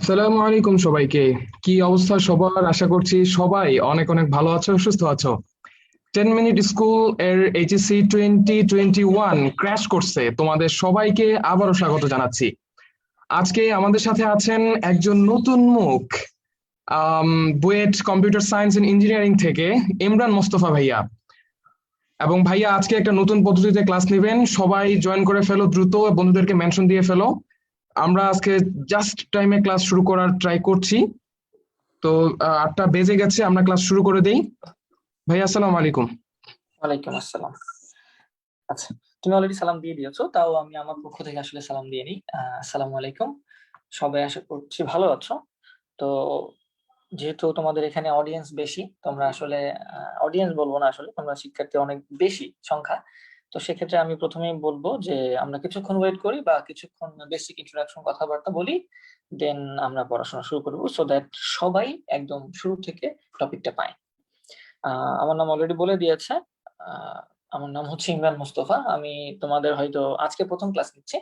আসসালামু আলাইকুম সবাইকে। কি অবস্থা সবার? আশা করছি সবাই অনেক অনেক ভালো আছো, সুস্থ আছো। 10 মিনিট স্কুল এর এইচএসসি 2021 ক্র্যাশ করছে, তোমাদের সবাইকে আবারও স্বাগত জানাচ্ছি। আজকে আমাদের সাথে আছেন একজন নতুন মুখ, BUET computer science and engineering থেকে ইমরান মোস্তফা ভাইয়া। এবং ভাইয়া আজকে একটা নতুন পদ্ধতিতে ক্লাস নেবেন, সবাই জয়েন করে ফেলো দ্রুত, বন্ধুদেরকে মেনশন দিয়ে ফেলো। আমরা আজকে জাস্ট টাইমে ক্লাস শুরু করার ট্রাই করছি। তো 8টা বেজে গেছে, আমরা ক্লাস শুরু করে দেই। ভাই আসসালামু আলাইকুম। ওয়ালাইকুম আসসালাম। আচ্ছা, তুমি অলরেডি সালাম দিয়ে দিয়েছো, তাও আমি আমার পক্ষ থেকে আসলে সালাম দিয়ে নিই। আসসালামু আলাইকুম। সবাই আশা করছি ভালো আছো। তো যেহেতু তোমাদের এখানে অডিয়েন্স বেশি, তোমরা আসলে অডিয়েন্স বলবো না, আসলে তোমরা শিক্ষার্থী অনেক বেশি সংখ্যা। তো সেক্ষেত্রে আমি প্রথমেই বলবো যে আমরা কিছুক্ষণ ওয়েট করি বা কিছুক্ষণ বেসিক ইন্ট্রোডাকশন কথাবার্তা বলি, দেন আমরা পড়াশোনা শুরু করবো, সো দ্যাট সবাই একদম শুরু থেকে টপিকটা পায়। আমার নাম অলরেডি বলে দিয়েছে। আহ, আমার নাম হচ্ছে ইমরান মুস্তফা। আমি তোমাদের হয়তো আজকে প্রথম ক্লাস নিচ্ছি,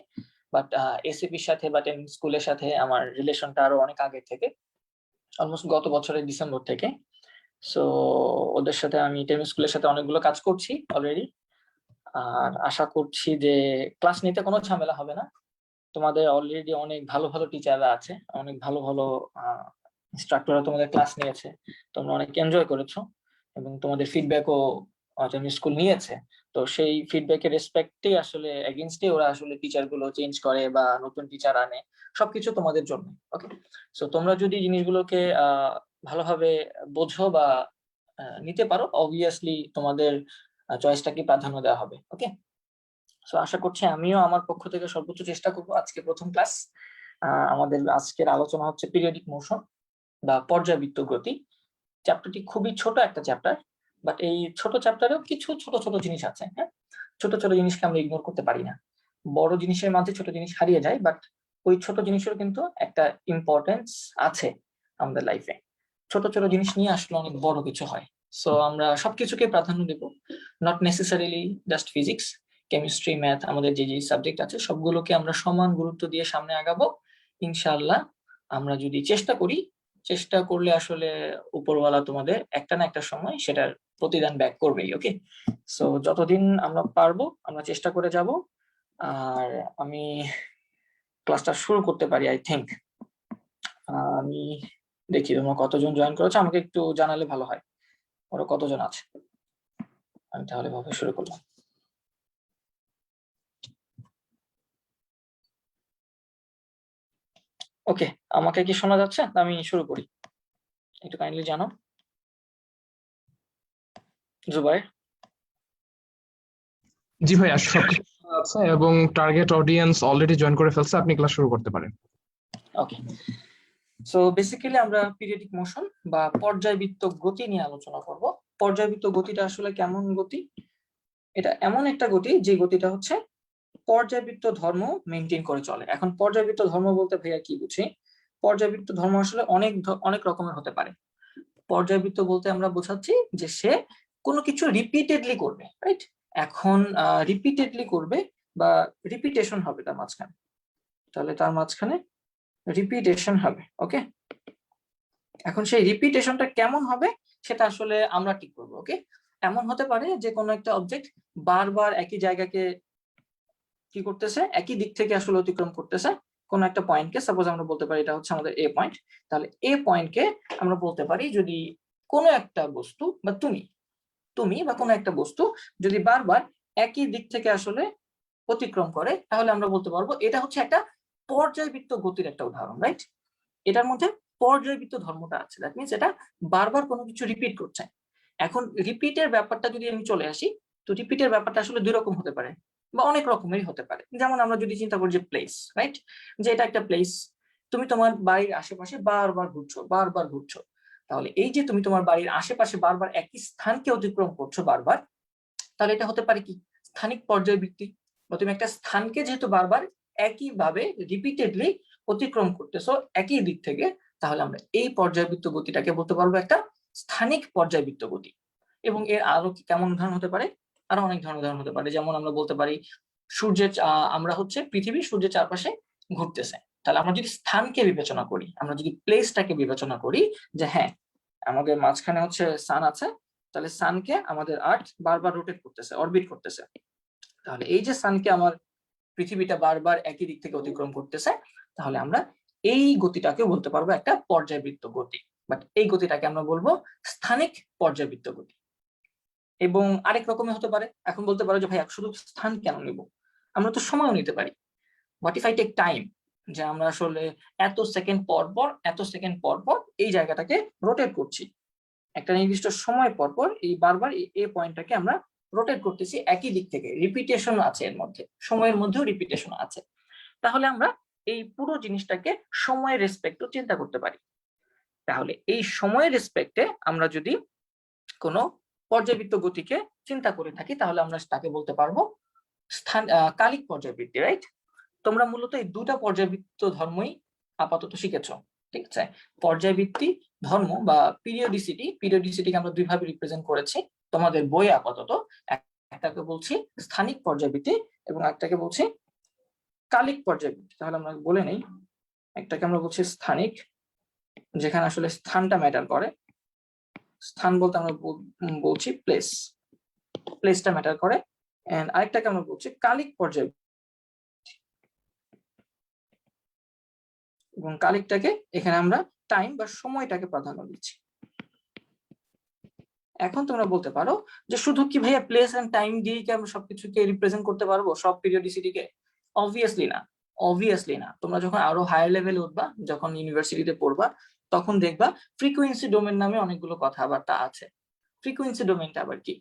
বাট এসিপির সাথে বা টেন স্কুলের সাথে আমার রিলেশনটা আরো অনেক আগে থেকে, অলমোস্ট গত বছরের ডিসেম্বর থেকে। সো ওদের সাথে আমি টেন স্কুলের সাথে অনেকগুলো কাজ করছি অলরেডি। আর আশা করছি যে ক্লাস নিতে কোনো ঝামেলা হবে না। তোমাদের অলরেডি অনেক ভালো ভালো টিচাররা আছে, অনেক ভালো ভালো ইনস্ট্রাক্টররা তোমাদের ক্লাস নিয়েছে, তোমরা অনেক এনজয় করেছো এবং তোমাদের ফিডব্যাকও স্কুল নিয়েছে। তো সেই ফিডব্যাকের রেসপেক্টে আসলে এগেইনস্টে ওরা আসলে টিচার গুলো চেঞ্জ করে বা নতুন টিচার আনে, সবকিছু তোমাদের জন্য। ওকে, সো তোমরা যদি জিনিসগুলোকে ভালোভাবে বোঝো বা নিতে পারো, অবভিয়াসলি তোমাদের চয়েসটাকে প্রাধান্য দেওয়া হবে। ওকে, সো আশা করছি আমিও আমার পক্ষ থেকে সর্বোচ্চ চেষ্টা করবো। আজকে প্রথম ক্লাস, আমাদের আজকের আলোচনা হচ্ছে পিরিয়ডিক মোশন বা পর্যায়বৃত্ত গতি। চ্যাপ্টারটি খুবই ছোট একটা চ্যাপ্টার, বাট এই ছোট চ্যাপ্টারেও কিছু ছোট ছোট জিনিস আছে। হ্যাঁ, ছোট ছোট জিনিসকে আমরা ইগনোর করতে পারি না। বড় জিনিসের মাঝে ছোট জিনিস হারিয়ে যায়, বাট ওই ছোট জিনিসের কিন্তু একটা ইম্পর্টেন্স আছে আমাদের লাইফে। ছোট ছোট জিনিস নিয়ে আসলে অনেক বড় কিছু হয়। সো আমরা সবকিছুকে প্রাধান্য দেব, not necessarily just physics, chemistry, math, আমাদের যে যে সাবজেক্ট আছে সবগুলোকে আমরা সমান গুরুত্ব দিয়ে সামনে আগাবো ইনশাআল্লাহ। আমরা যদি চেষ্টা করি, চেষ্টা করলে আসলে উপরওয়ালা তোমাদের একটা না একটা সময় সেটার প্রতিদান ব্যাক করবেই। ওকে, সো যতদিন আমরা পারবো আমরা চেষ্টা করে যাব। আর আমি ক্লাসটা শুরু করতে পারি আই থিংক। আমি দেখি তোমরা কতজন জয়েন করেছো, আমাকে একটু জানালে ভালো হয়। ওরা কতজন আছে, আমি তাহলে ভাবে শুরু করলাম। ওকে, আমাকে কি শোনা যাচ্ছে? আমি শুরু করি, একটু কাইন্ডলি জানো। জুবাইর? জি ভাইয়া, সবকিছু শোনা যাচ্ছে এবং টার্গেট অডিয়েন্স অলরেডি জয়েন করে ফেলছে, আপনি ক্লাস শুরু করতে পারেন। ওকে, সো বেসিক্যালি আমরা পিরিয়ডিক মোশন বা পর্যায়বৃত্ত গতি নিয়ে আলোচনা করব। পর্যায়বৃত্ত গতিটা আসলে কেমন গতি? এটা এমন একটা গতি যে গতিটা হচ্ছে পর্যায়বৃত্ত ধর্ম মেনটেন করে চলে। এখন পর্যায়বৃত্ত ধর্ম বলতে ভাইয়া কি বুঝি? পর্যায়বৃত্ত ধর্ম আসলে অনেক অনেক রকমের হতে পারে। পর্যায়বৃত্ত বলতে আমরা বোঝাচ্ছি যে সে কোনো কিছু রিপিটেডলি করবে, রাইট? এখন রিপিটেডলি করবে বা রিপিটেশন হবে তার মাঝখানে, তাহলে তার মাঝখানে রিপিটেশন হবে। ওকে, এখন সেই রিপিটেশনটা কেমন হবে সেটা আসলে আমরা ঠিক করবো। ওকে, এমন হতে পারে যে কোনো একটা অবজেক্ট বারবার একই জায়গাকে কি করতেছে, একই দিক থেকে আসলে অতিক্রম করতেছে কোন একটা পয়েন্টকে। সাপোজ আমরা বলতে পারি এটা হচ্ছে আমাদের এ পয়েন্ট, তাহলে এ পয়েন্টকে আমরা বলতে পারি, যদি কোনো একটা বস্তু বা তুমি তুমি বা কোনো একটা বস্তু যদি বারবার একই দিক থেকে আসলে অতিক্রম করে, তাহলে আমরা বলতে পারবো এটা হচ্ছে একটা পর্যায়বৃত্ত গতির একটা উদাহরণ, রাইট? এটার মধ্যে পর্যায়বৃত্ত ধর্মটা আছে, দ্যাট মিনস এটা বারবার কোনো কিছু রিপিট করছে। এখন রিপিটের ব্যাপারটা যদি আমি চলে আসি, তো রিপিটের ব্যাপারটা আসলে দুই রকম হতে পারে বা অনেক রকমেরই হতে পারে। যেমন আমরা যদি চিন্তা করি যে প্লেস, রাইট, যে এটা একটা প্লেস, তুমি তোমার বাড়ির আশেপাশে বারবার ঘুরছো বারবার ঘুরছো, তাহলে এই যে তুমি তোমার বাড়ির আশেপাশে বারবার একই স্থানকে অতিক্রম করছো বারবার, তাহলে এটা হতে পারে কি স্থানিক পর্যায়বৃত্তি। বা তুমি একটা স্থানকে যেহেতু বারবার একইভাবে রিপিটেডলি অতিক্রম করতেছো একই দিক থেকে, তাহলে আমরা এই পর্যায়বৃত্ত গতিটাকে বলতে পারবো একটা স্থানিক পর্যায়বৃত্ত গতি। এবং এর আরো কেমন উদাহরণ হতে পারে? আরো অনেক ধরনের উদাহরণ হতে পারে। যেমন আমরা বলতে পারি সূর্যের আমরা হচ্ছে পৃথিবী সূর্যের চারপাশে ঘুরতেছে, তাহলে আমরা যদি স্থানকে বিবেচনা করি, আমরা যদি প্লেসটাকে বিবেচনা করি, যে হ্যাঁ আমাদের মাঝখানে হচ্ছে সান আছে, তাহলে সানকে আমাদের আর্থ বারবার রোটেট করতেছে, অরবিট করতেছে। তাহলে এই যে সানকে আমার পৃথিবীটা বারবার একই দিক থেকে অতিক্রম করতেছে, তাহলে আমরা এই গতিটাকে বলতে পারবো একটা পর্যায়বৃত্ত গতি, বাট এই গতিটাকে আমরা বলবো স্থানিক পর্যায়বৃত্ত গতি। এবং আরেক রকমের হতে পারে, এখন বলতে পারো যে ভাই শুধু স্থান কেন নিব, আমরা তো সময়ও নিতে পারি। What if I take time, যে আমরা আসলে এত সেকেন্ড পর পর এই জায়গাটাকে রোটেট করছি, একটা নির্দিষ্ট সময় পর পর এই বারবার এই পয়েন্টটাকে আমরা রোটেট করতেছি একই দিক থেকে, রিপিটেশন আছে এর মধ্যে, সময়ের মধ্যেও রিপিটেশন আছে। তাহলে আমরা এই পুরো জিনিসটাকে সময়ের রেসপেক্টও চিন্তা করতে পারি। তাহলে এই সময়ের রেসপেক্টে আমরা যদি কোনো পর্যায়বৃত্ত গতিকে চিন্তা করে থাকি, তাহলে আমরা তাকে বলতে পারবো কালিক পর্যায়বৃত্তি, রাইট? তোমরা মূলত এই দুটা পর্যায়বৃত্ত ধর্মই আপাতত শিখেছো, ঠিক আছে? পর্যায়বৃত্তি ধর্ম বা পিরিয়ডিসিটিকে আমরা দুইভাবে রিপ্রেজেন্ট করেছি তোমাদের বইয়ে আপাতত। একটাকে বলছি স্থানিক পর্যায়বৃত্তি এবং একটাকে বলছি কালিক পর্যায়বৃত্তি। তাহলে আমরা বলে নেই, একটাকে আমরা বলছি স্থানিক, যেখানে আসলে স্থানটা ম্যাটার করে, স্থান বলতে আমরা বলছি প্লেসটা ম্যাটার করে। এন্ড আরেকটাকে আমরা বলছি কালিক পর্যায়বৃত্তি, এবং কালিকটাকে এখানে আমরা টাইম বা সময়টাকে প্রাধান্য দিচ্ছি। এখন তোমরা বলতে পারো যে শুধু কি ভাইয়া প্লেস এন্ড টাইম দিয়ে কি আমরা সবকিছুকে রিপ্রেজেন্ট করতে পারবো, সব পিরিয়ডিসিটিকে? অবভিয়াসলি না। তোমরা যখন আরো হায়ার লেভেলে উঠবা, যখন ইউনিভার্সিটিতে পড়বা, তখন দেখবা ফ্রিকোয়েন্সি ডোমেন নামে অনেকগুলো কথাবার্তা আছে। ফ্রিকোয়েন্সি ডোমেনটা আবার কি?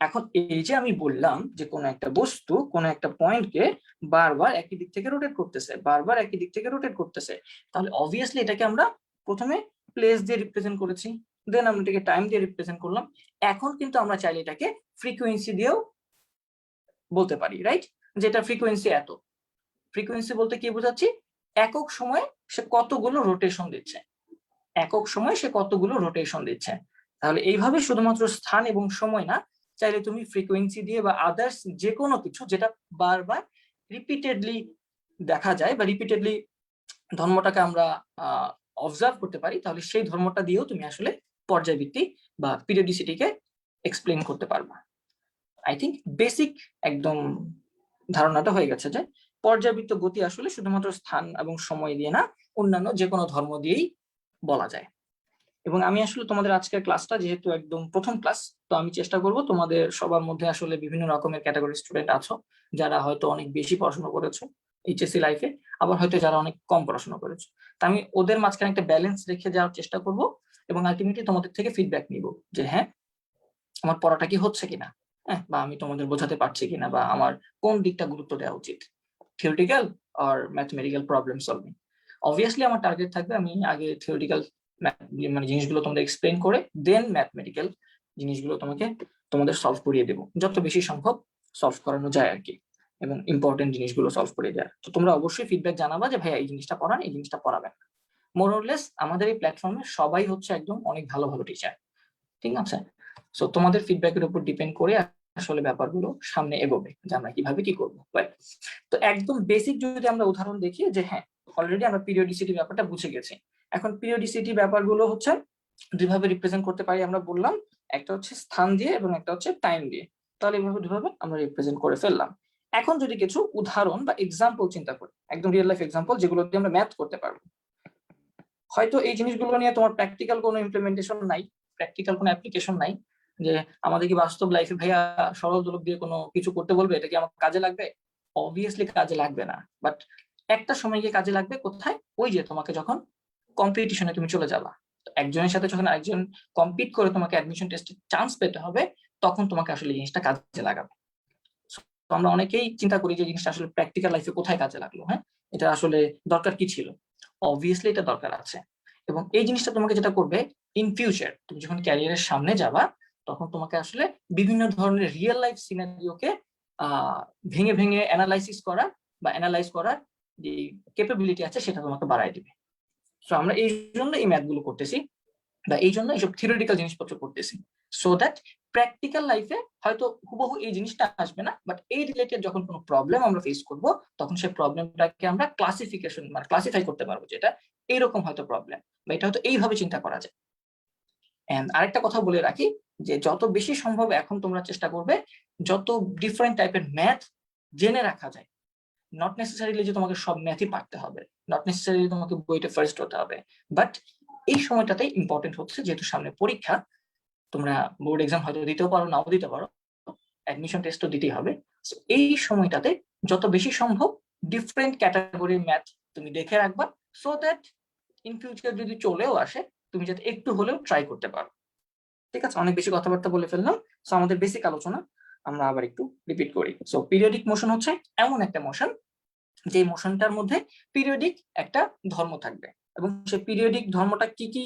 এখন এই যে আমি বললাম যে কোন একটা বস্তু কোন একটা পয়েন্টকে বারবার একই দিক থেকে রোটেট করতেছে, তাহলে অবভিয়াসলি এটাকে আমরা প্রথমে প্লেস দিয়ে রিপ্রেজেন্ট করেছি, দেন আমরা এটাকে টাইম দিয়ে রিপ্রেজেন্ট করলাম। এখন কিন্তু আমরা চাইলে এটাকে ফ্রিকোয়েন্সি দিয়েও বলতে পারি, রাইট? যেটা ফ্রিকোয়েন্সি এত। ফ্রিকোয়েন্সি বলতে কি বোঝাচ্ছি? একক সময়ে সে কতগুলো রোটেশন দিচ্ছে। তাহলে এইভাবে শুধুমাত্র স্থান এবং সময় না, চাইলে তুমি ফ্রিকোয়েন্সি দিয়ে বা আদার্স যে কোনো কিছু যেটা বারবার রিপিটেডলি দেখা যায় বা রিপিটেডলি ধর্মটাকে আমরা অবজার্ভ করতে পারি, তাহলে সেই ধর্মটা দিয়েও তুমি আসলে পর্যায়বৃত্তি বা পিরিয়ডিসিটিকে এক্সপ্লেইন করতে পারবা। আই থিঙ্ক বেসিক একদম ধারণাটা হয়ে গেছে যে পর্যায়বৃত্ত গতি আসলে শুধুমাত্র স্থান এবং সময় দিয়ে না, অন্যান্য যে কোনো ধর্ম দিয়েই বলা যায়। এবং আমি আসলে তোমাদের আজকের ক্লাসটা যেহেতু একদম প্রথম ক্লাস, তো আমি চেষ্টা করব তোমাদের সবার মধ্যে আসলে বিভিন্ন রকমের ক্যাটাগরি স্টুডেন্ট আছো, যারা হয়তো অনেক বেশি পড়াশোনা করেছো এইচএসসি লাইফে, আবার হয়তো যারা অনেক কম পড়াশোনা করেছো। তা আমি ওদের মাঝখানে একটা ব্যালেন্স রেখে যাওয়ার চেষ্টা করব এবং আলটিমেটলি তোমাদের থেকে ফিডব্যাক নিব যে হ্যাঁ আমার পড়াটা কি হচ্ছে কিনা, হ্যাঁ, বা আমি তোমাদের বোঝাতে পারছি কিনা, বা আমার কোন দিকটা গুরুত্ব দেওয়া উচিত, থিওরিটিক্যাল আর ম্যাথমেটিক্যাল প্রবলেম সলভিং। অবভিয়াসলি আমার টার্গেট থাকবে আমি আগে থিওরিটিক্যাল মানে জিনিসগুলো তোমাদের এক্সপ্লেন করে দেন ম্যাথমেটিক্যাল জিনিসগুলো তোমাদের সলভ করিয়ে দেবো, যত বেশি সম্ভব সলভ করানো যায় আর কি, এবং ইম্পর্টেন্ট জিনিসগুলো সলভ করে দেয়। তো তোমরা অবশ্যই ফিডব্যাক জানাবা যে ভাইয়া এই জিনিসটা পড়ান, এই জিনিসটা পড়াবেন। মোর অর লেস আমাদের এই প্ল্যাটফর্মে সবাই হচ্ছে একদম অনেক ভালো ভালো টিচার, ঠিক আছে? সো তোমাদের ফিডব্যাকের উপর ডিপেন্ড করে আসলে ব্যাপারগুলো সামনে এগোবে যে আমরা কিভাবে কি করবো। তো একদম বেসিক যদি আমরা উদাহরণ দেখি যে হ্যাঁ অলরেডি আমরা পিরিয়ডিসিটি ব্যাপারটা বুঝে গেছি। এখন পিরিয়ডিসিটি ব্যাপারগুলো হচ্ছে দুইভাবে রিপ্রেজেন্ট করতে পারি আমরা বললাম, একটা হচ্ছে স্থান দিয়ে এবং একটা হচ্ছে টাইম দিয়ে। তাহলে এইভাবে দুইভাবে আমরা রিপ্রেজেন্ট করে ফেললাম। এখন যদি কিছু উদাহরণ বা এক্সাম্পল চিন্তা করি, একদম রিয়েল লাইফ এক্সাম্পল যেগুলো দিয়ে আমরা ম্যাথ করতে পারবো। হয়তো এই জিনিসগুলো নিয়ে তোমার প্র্যাকটিক্যাল কোনো ইমপ্লিমেন্টেশন নাই, প্র্যাকটিক্যাল কোনো অ্যাপ্লিকেশন নাই, যে আমাদের কি বাস্তব লাইফে ভাইয়া সরল দোলক দিয়ে কোনো কিছু করতে বলবে, এটা কি আমার কাজে লাগবে? অবভিয়াসলি কাজে লাগবে না, বাট একটা সময় গিয়ে কাজে লাগবে। কোথায়? ওই যে তোমাকে যখন কম্পিটিশনে তুমি চলে যাবা, একজনের সাথে যখন একজন কম্পিট করে তোমাকে অ্যাডমিশন টেস্টে চান্স পেতে হবে, তখন তোমাকে আসলে এই জিনিসটা কাজে লাগাবে। তো আমরা অনেকেই চিন্তা করি যে জিনিসটা আসলে প্র্যাকটিক্যাল লাইফে কোথায় কাজে লাগলো, হ্যাঁ এটা আসলে দরকার কি ছিল? অবভিয়াসলি এটা দরকার আছে। এবং এই জিনিসটা তোমাকে যেটা করবে ইন ফিউচার, তুমি যখন ক্যারিয়ারের সামনে যাবা, তখন তোমাকে আসলে বিভিন্ন ধরনের রিয়েল লাইফ সিনারিওকে ভেঙে ভেঙে অ্যানালাইসিস করা বা অ্যানালাইজ করার যে ক্যাপাবিলিটি আছে সেটা তোমাকে বাড়ায় দিবে। সো আমরা এই জন্য এই ম্যাথগুলো করতেছি বা এই জন্য এইসব থিওরিটিক্যাল জিনিসপত্র করতেছি, সো দ্যাট প্র্যাকটিক্যাল লাইফে হয়তো হুবহু এই জিনিসটা আসবে না, বাট এই রিলেটেড যখন কোনো প্রবলেম আমরা ফেস করব তখন সেই প্রবলেমটাকে আমরা ক্লাসিফিকেশন মানে ক্লাসিফাই করতে পারবো, যেটা এইরকম হয়তো প্রবলেম বা এটা হয়তো এইভাবে চিন্তা করা যায়। এন্ড আরেকটা কথা বলে রাখি যে যত বেশি সম্ভব এখন তোমরা চেষ্টা করবে যত ডিফারেন্ট টাইপের ম্যাথ জেনে রাখা যায়। নট নেসেসারিলি যে তোমাকে সব ম্যাথই পারতে হবে, নট নেসেসারিলি তোমাকে বইটা ফার্স্ট হতে হবে, বাট এই সময়টাতে ইম্পর্টেন্ট হচ্ছে যেহেতু সামনে পরীক্ষা, তোমরা বোর্ড এক্সাম হয়তো দিতেও পারো নাও দিতে পারো, অ্যাডমিশন টেস্টও দিতেই হবে। এই সময়টাতে যত বেশি সম্ভব ডিফারেন্ট ক্যাটাগরির ম্যাথ তুমি দেখে রাখবা, সো দ্যাট ইন ফিউচার যদি চলেও আসে তুমি যাতে একটু হলেও ট্রাই করতে পারো। ঠিক আছে, অনেক বেশি কথাবার্তা বলে ফেললাম। সো আমাদের বেসিক আলোচনা আমরা আবার একটু রিপিট করি। সো পিরিয়ডিক মোশন হচ্ছে এমন একটা মোশন যে মোশনটার মধ্যে পিরিয়ডিক একটা ধর্ম থাকবে, এবং সেই পিরিয়ডিক ধর্মটা কি কি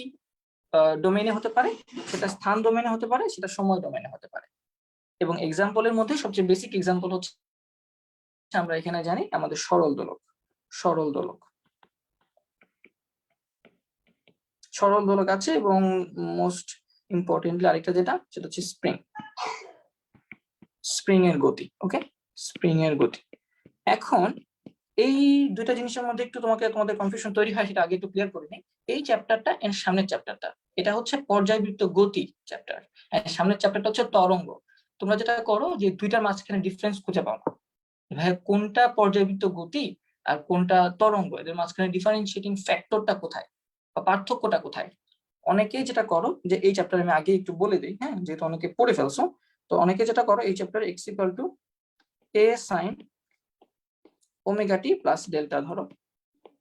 ডোমেইনে হতে পারে, সেটা স্থান ডোমেইনে হতে পারে, সেটা সময় ডোমেইনে হতে পারে। এবং এক্সাম্পলের মধ্যে সবচেয়ে বেসিক এক্সাম্পল হচ্ছে আমরা এখানে জানি আমাদের সরল দোলক। সরল দোলক সরল দোলক আছে, এবং মোস্ট ইম্পর্টেন্টলি আরেকটা যেটা সেটা হচ্ছে স্প্রিং। স্প্রিং এর গতি, ওকে, স্প্রিং এর গতি। এখন এই দুইটা জিনিসের মধ্যে একটু তোমাদের কনফিউশন তৈরি হয়, সেটা আগে একটু ক্লিয়ার করে নিই। এই চ্যাপ্টারটা এর সামনের চ্যাপ্টারটা, এটা হচ্ছে পর্যায়বৃত্ত গতি চ্যাপ্টার, সামনের চ্যাপ্টারটা হচ্ছে তরঙ্গ। তোমরা যেটা করো যে দুইটার মাঝখানে ডিফারেন্স খুঁজে পাও না, ভাই কোনটা পর্যায়বৃত্ত গতি আর কোনটা তরঙ্গ, এদের মাঝখানে ডিফারেন্সিয়েটিং ফ্যাক্টরটা কোথায় বা পার্থক্যটা কোথায়। অনেকেই যেটা করো যে এই চ্যাপ্টারে আমি আগে একটু বলে দিই, হ্যাঁ, যেহেতু অনেকে পড়ে ফেলছো, তো অনেকে যেটা করো এই চ্যাপ্টারে x equal to A sine omega T plus delta ধরো,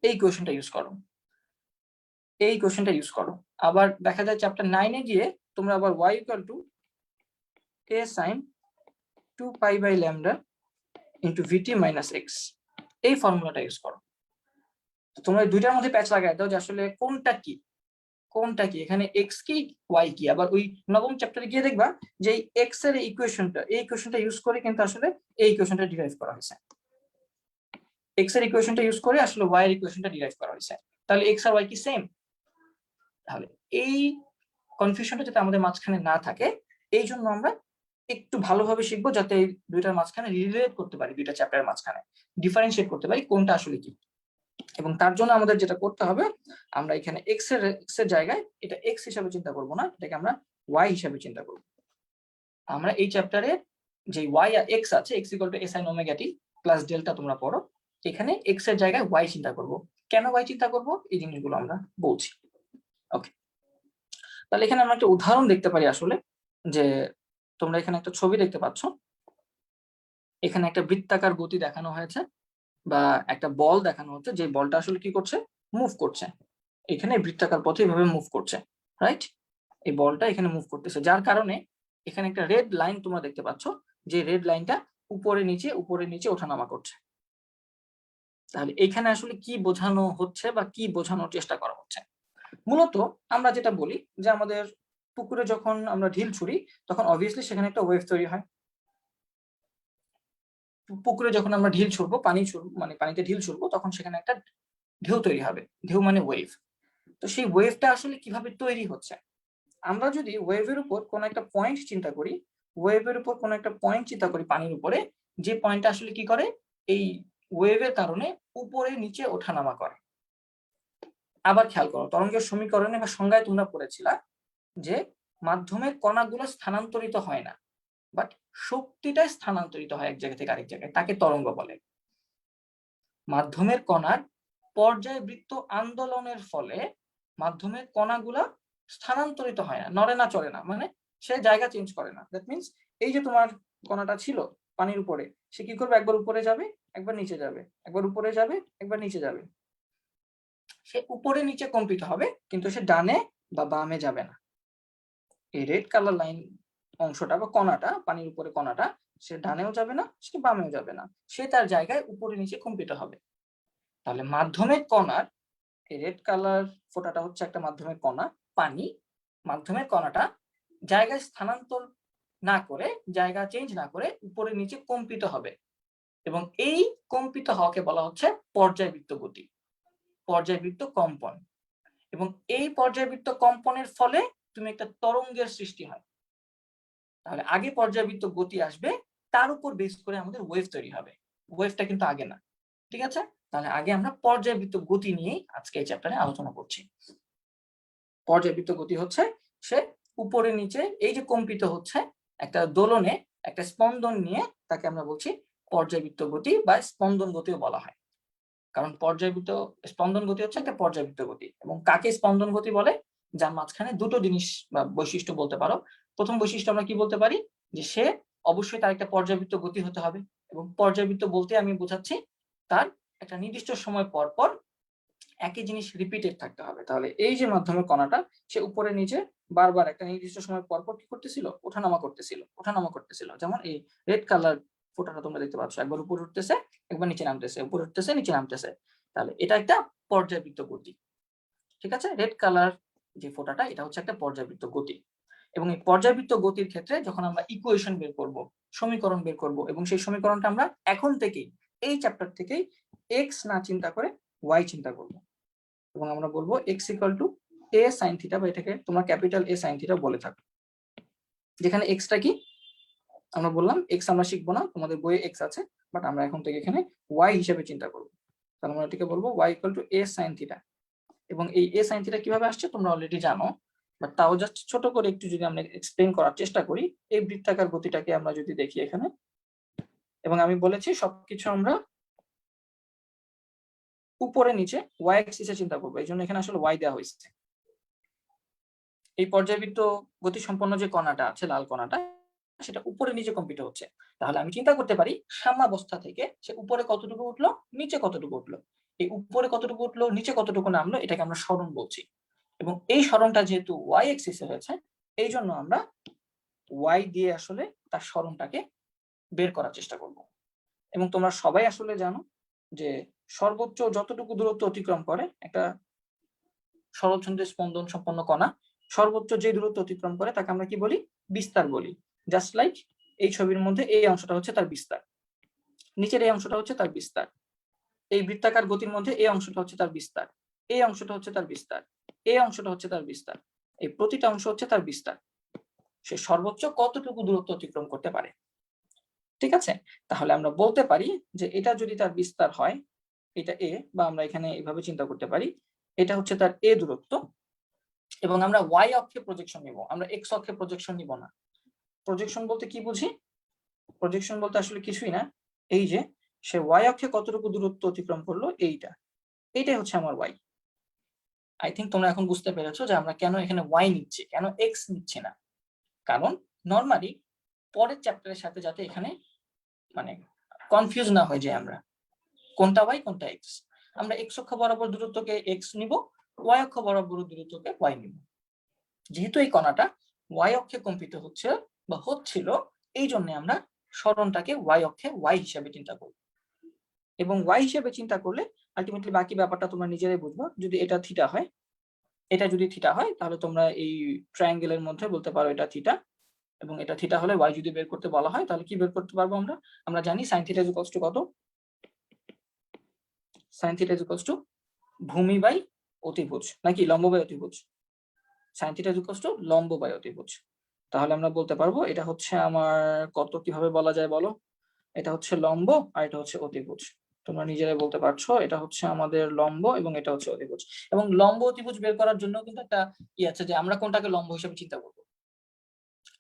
এই কোয়েশনটা ইউজ করো, এই কোয়েশনটা ইউজ করো। আবার দেখা যায় চ্যাপ্টার 9-এ গিয়ে তোমরা আবার y equal to a sin 2 pi by lambda into vt minus x, এই ফর্মুলাটা ইউজ করো। তোমরা দুইটার মধ্যে প্যাচ লাগাই দাও যে আসলে কোনটা কি কোনটা কি, এখানে x কি y কি। আবার ওই নবম চ্যাপ্টারে গিয়ে দেখবা যে এই x এর ইকুয়েশনটা, এই ইকুয়েশনটা ইউজ করে কিন্তু আসলে এই ইকুয়েশনটা ডিরাইভ করা হয়েছে, x এর ইকুয়েশনটা ইউজ করে আসলে y এর ইকুয়েশনটা ডিরাইভ করা হয়েছে। তাহলে x আর y কি সেম? তাহলে এই কনফিউশনটা যাতে আমাদের মাঝখানে না থাকে, এই জন্য আমরা একটু ভালোভাবে শিখবো যাতে এই দুইটার মাঝখানে রিলেট করতে পারি, দুইটা চ্যাপ্টারের মাঝখানে ডিফারেন্সিয়েট করতে পারি কোনটা আসলে কি। এবং তার জন্য আমাদের যেটা করতে হবে, আমরা এখানে এক্স এর জায়গায় এটা এক্স হিসাবে চিন্তা করব না, এটাকে আমরা ওয়াই হিসাবে চিন্তা করব। আমরা এই চ্যাপ্টারে যে ওয়াই আর এক্স আছে, x equal to A sine omega T plus delta তোমরা পড়ো, এখানে এক্স এর জায়গায় ওয়াই চিন্তা করব। কেন ওয়াই চিন্তা করব এই জিনিসগুলো আমরা বলছি। ওকে, তাহলে এখানে আমরা একটা উদাহরণ দেখতে পারি আসলে, যে তোমরা এখানে একটা ছবি দেখতে পাচ্ছ, এখানে একটা বৃত্তাকার গতি দেখানো হয়েছে বা একটা বল দেখানো হচ্ছে, যে বলটা আসলে কি করছে, মুভ করছে, এখানে বৃত্তাকার পথে এইভাবে মুভ করছে, রাইট? এই বলটা এখানে মুভ করতেছে, যার কারণে এখানে একটা রেড লাইন তোমরা দেখতে পাচ্ছ, যে রেড লাইনটা উপরে নিচে ওঠানামা করছে। তাহলে এখানে আসলে কি বোঝানো হচ্ছে বা কি বোঝানোর চেষ্টা করা হচ্ছে? মূলত আমরা যেটা বলি যে আমাদের পুকুরে যখন আমরা ঢিল ছুড়ি তখন অবভিয়াসলি সেখানে একটা ওয়েভ তৈরি হয়। পুকুরে যখন আমরা ঢিল ছুড়বো, মানে পানিতে ঢিল ছুড়বো, তখন সেখানে একটা ঢেউ তৈরি হবে, ঢেউ মানে ওয়েভ। তো সেই ওয়েভটা আসলে কিভাবে তৈরি হচ্ছে, আমরা যদি ওয়েভের উপর কোন একটা পয়েন্ট চিন্তা করি, পানির উপরে, যে পয়েন্টটা আসলে কি করে, এই ওয়েভের কারণে উপরে নিচে ওঠানামা করে। আবার খেয়াল করো, তরঙ্গের সমীকরণে বা সংজ্ঞায় তোমরা পড়েছিলা যে মাধ্যমের কণাগুলো স্থানান্তরিত হয় না, বাট শক্তিটাই স্থানান্তরিত হয় এক জায়গা থেকে আরেক জায়গায়, তাকে তরঙ্গ বলে। মাধ্যমের কণার পর্যায়বৃত্ত আন্দোলনের ফলে মাধ্যমের কণাগুলা স্থানান্তরিত হয় না, নড়ে না চড়ে না, মানে সে জায়গা চেঞ্জ করে না। দ্যাট মিনস এই যে তোমার কণাটা ছিল পানির উপরে, সে কি করবে, একবার উপরে যাবে একবার নিচে যাবে, একবার উপরে যাবে একবার নিচে যাবে, সে উপরে নিচে কম্পিত হবে, কিন্তু সে ডানে বা বামে যাবে না। এই রেড কালার লাইন অংশটা বা কণাটা, পানির উপরে কণাটা, সে ডানেও যাবে না সে বামেও যাবে না, সে তার জায়গায় উপরে নিচে কম্পিত হবে। তাহলে মাধ্যমের কণার এই রেড কালার ফোঁটাটা হচ্ছে একটা মাধ্যমের কণা, পানি। মাধ্যমের কণাটা জায়গায় স্থানান্তর না করে, জায়গা চেঞ্জ না করে উপরে নিচে কম্পিত হবে, এবং এই কম্পিত হওয়াকে বলা হচ্ছে পর্যায়বৃত্ত গতি, পর্যায়বৃত্ত কম্পন। এবং এই পর্যায়বৃত্ত কম্পনের ফলে তুমি একটা তরঙ্গের সৃষ্টি হয়। তাহলে আগে পর্যায়বৃত্ত গতি আসবে, তার উপর বেস করে আমাদের ওয়েভ তৈরি হবে। ওয়েভটা কিন্তু আগে না, ঠিক আছে? তাহলে আগে আমরা পর্যায়বৃত্ত গতি নিয়েই আজকে এই চ্যাপ্টারে আলোচনা করছি। পর্যায়বৃত্ত গতি হচ্ছে সে উপরে নিচে এই যে কম্পিত হচ্ছে একটা দোলনে একটা স্পন্দন নিয়ে, তাকে আমরা বলছি পর্যায়বৃত্ত গতি বা স্পন্দন গতিও বলা হয়। কারণ পর্যায়বৃত্ত স্পন্দন গতি হচ্ছে একটা পর্যায়বৃত্ত গতি। এবং কাকে স্পন্দন গতি বলে? যার মাঝখানে দুটো জিনিস বা বৈশিষ্ট্য বলতে পারো। প্রথম বৈশিষ্ট্য আমরা কি বলতে পারি, যে সে অবশ্যই তার একটা পর্যায়বৃত্ত গতি হতে হবে। এবং পর্যায়বৃত্ত বলতে আমি বোঝাচ্ছি তার একটা নির্দিষ্ট সময় পর পর একই জিনিস রিপিটেড থাকতে হবে। তাহলে এই যে মাধ্যমের কণাটা, সে উপরে নিচে বারবার একটা নির্দিষ্ট সময় পর পর কি করতেছিল, ওঠানামা করতেছিল। যেমন এই রেড কালার ফোঁটাটা তোমরা দেখতে পাচ্ছ, একবার উপরে উঠতেছে, একবার নিচে নামতেছে, উপরে উঠতেছে, নিচে নামতেছে। তাহলে এটা একটা পর্যায়বৃত্ত গতি, ঠিক আছে? রেড কালার যে ফোঁটাটা, এটা হচ্ছে একটা পর্যায়বৃত্ত গতি। এবং এই পর্যায়বৃত্ত গতির ক্ষেত্রে যখন আমরা ইকুয়েশন বের করব, সমীকরণ বের করব, এবং সেই সমীকরণটা আমরা এখন থেকেই এই চ্যাপ্টার থেকেই এক্স না চিন্তা করে ওয়াই চিন্তা করব। এবং আমরা বলবো x equal to A sine theta, বা এটাকে তোমরা ক্যাপিটাল এ সাইন থিটা বলে থাকো। যেখানে এক্সটা কি আমরা বললাম, এক্স আমরা শিখবো না, তোমাদের বইয়ে এক্স আছে, বাট আমরা এখন থেকে এখানে ওয়াই হিসেবে চিন্তা করবো। তাহলে আমরা এটাকে বলবো y equal to A sine theta. এবং এই এ সাইন থিটা কিভাবে আসছে তোমরা অলরেডি জানো, বাট তাও জাস্ট ছোট করে একটু যদি আমরা এক্সপ্লেন করার চেষ্টা করি, এই বৃত্তাকার গতিটাকে আমরা যদি দেখি এখানে, এবং আমি বলেছি সবকিছু আমরা উপরে নিচে ওয়াই অ্যাক্সিসে চিন্তা করবো, এই জন্য এখানে আসলে ওয়াই দেওয়া হয়েছে। এই পর্যায়বৃত্ত গতি সম্পন্ন যে কণাটা আছে, লাল কণাটা, সেটা উপরে নিচে কম্পিত হচ্ছে। তাহলে আমি চিন্তা করতে পারি সাম্যাবস্থা থেকে সে উপরে কতটুকু উঠলো, নিচে কতটুকু উঠলো। এই উপরে কতটুকু উঠলো, নিচে কতটুকু নামলো, এটাকে আমরা সরণ বলছি। এবং এই সরণটা যেহেতু ওয়াই অ্যাক্সিসে হয়েছে, এই জন্য আমরা ওয়াই দিয়ে আসলে তার সরণটাকে বের করার চেষ্টা করব। এবং তোমরা সবাই আসলে জানো যে সর্বোচ্চ যতটুকু দূরত্ব অতিক্রম করে একটা সরলছন্দের স্পন্দন সম্পন্ন কণা, সর্বোচ্চ যে দূরত্ব অতিক্রম করে তাকে আমরা কি বলি, বিস্তার বলি। জাস্ট লাইক এই ছবির মধ্যে এই অংশটা হচ্ছে তার বিস্তার, নিচের এই অংশটা হচ্ছে তার বিস্তার। এই বৃত্তাকার গতির মধ্যে এই অংশটা হচ্ছে তার বিস্তার, এই অংশটা হচ্ছে তার বিস্তার, এই অংশটা হচ্ছে তার বিস্তার। এই প্রতিটা অংশ হচ্ছে তার বিস্তার। সে সর্বোচ্চ কতটুকু দূরত্ব অতিক্রম করতে পারে, ঠিক আছে? তাহলে আমরা বলতে পারি যে এটা যদি তার বিস্তার হয়, এটা এ, বা আমরা এখানে এইভাবে চিন্তা করতে পারি, এটা হচ্ছে তার এ দূরত্ব। এবং আমরা ওয়াই অক্ষে প্রজেকশন নিব, আমরা এক্স অক্ষে প্রজেকশন নিব না। প্রজেকশন বলতে কি বুঝি? প্রজেকশন বলতে আসলে কিছুই না, এই যে সে ওয়াই অক্ষে কতটুকু দূরত্ব অতিক্রম করলো, এইটাই হচ্ছে আমার ওয়াই। আই থিঙ্ক তোমরা এখন বুঝতে পেরেছো যে আমরা কেন এখানে ওয়াই নিচ্ছি, কেন এক্স নিচ্ছি না। কারণ নর্মালি পরের চ্যাপ্টারের সাথে যাতে এখানে মানে কনফিউজ না হয়ে যায় আমরা কোনটা ওয়াই কোনটা এক্স। আমরা এক্স অক্ষ বরাবর দূরত্বকে এক্স নিব, ওয়াই অক্ষ বরাবর দূরত্বকে ওয়াই নিব। যেহেতু এই কণাটা ওয়াই অক্ষে কম্পিত হচ্ছে বা হচ্ছিল, এই জন্য আমরা সরণটাকে ওয়াই অক্ষে ওয়াই হিসাবে চিন্তা করব। এবং ওয়াই হিসাবে চিন্তা করলে আলটিমেটলি বাকি ব্যাপারটা তোমরা নিজেরাই বুঝবা। যদি এটা থিটা হয়, এটা যদি থিটা হয়, তাহলে তোমরা এই ট্রায়াঙ্গেলের মধ্যে বলতে পারো এটা থিটা, এবং এটা থিটা হলে ওয়াই যদি বের করতে বলা হয়, তাহলে কি বের করতে পারবো আমরা? আমরা জানি সাইন থিটা ইকুয়ালস টু কত? সাইন থিটা ইকুয়ালস টু ভূমি বাই অতিভুজ, নাকি লম্ব বাই অতিভুজ? সাইন থিটা ইকুয়ালস টু লম্ব বাই অতিভুজ। তাহলে আমরা বলতে পারবো এটা হচ্ছে আমার কত, কিভাবে বলা যায় বলো? এটা হচ্ছে লম্ব আর এটা হচ্ছে অতিভুজ। তোমরা নিজেরাই বলতে পারছো এটা হচ্ছে আমাদের লম্ব এবং এটা হচ্ছে অতিভুজ। এবং লম্ব অতিভুজ বের করার জন্য কিন্তু একটা ই আছে, যে আমরা কোনটাকে লম্ব হিসেবে চিন্তা করবো।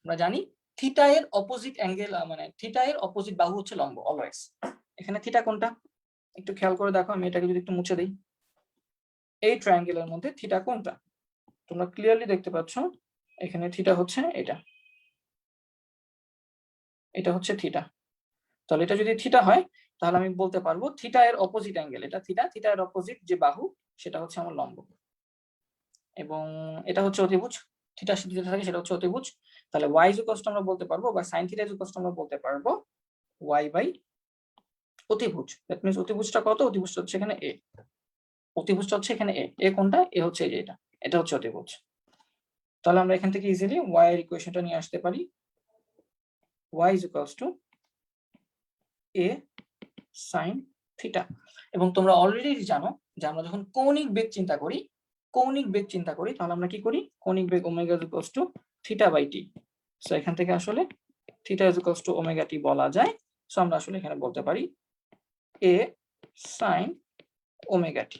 আমরা জানি থিটা এর অপোজিট অ্যাঙ্গেল, মানে থিটা এর অপোজিট বাহু হচ্ছে লম্ব অলওয়েজ। এখানে থিটা কোনটা একটু খেয়াল করে দেখো, আমি এটাকে যদি একটু মুছে দিই, এই ট্রায়াঙ্গেলের মধ্যে থিটা কোনটা? তোমরা ক্লিয়ারলি দেখতে পাচ্ছ এখানে থিটা হচ্ছে এটা, এটা হচ্ছে থিটা। তাহলে এটা যদি থিটা হয়, তাহলে আমি বলতে পারবো থিটা এর অপোজিট অ্যাঙ্গেল এটা থিটা, থিটা এর অপোজিট যে বাহু সেটা হচ্ছে আমার লম্ব। এবং এটা হচ্ছে অতিভুজ, থিটার সাথে যেটা থাকে সেটা হচ্ছে অতিভুজ। তাহলে ওয়াই ইকুয়ালস টু আমরা বলতে পারবো, বা সাইন থিটা ইকুয়ালস টু আমরা বলতে পারবো ওয়াই বাই অতিভুজ। দ্যাট মিন্স অতিভুজটা কত? অতিভুজটা হচ্ছে এখানে এ, অতিভুজটা হচ্ছে এখানে এ কোনটা? এ হচ্ছে এই যে এটা, এটা হচ্ছে অতিভুজ। তাহলে আমরা এখান থেকে ইজিলি ওয়াই এর ইকুয়েশনটা নিয়ে আসতে পারি, y equals to A sine theta. এবং তোমরা অলরেডি জানো যে আমরা যখন কৌণিক বেগ চিন্তা করি, তাহলে আমরা কি করি? কৌণিক বেগ omega equals to theta by T. So এখান থেকে আসলে theta is equals to omega T বলা যায়। সো আমরা আসলে এখানে বলতে পারি এ সাইন ওমেগা টি।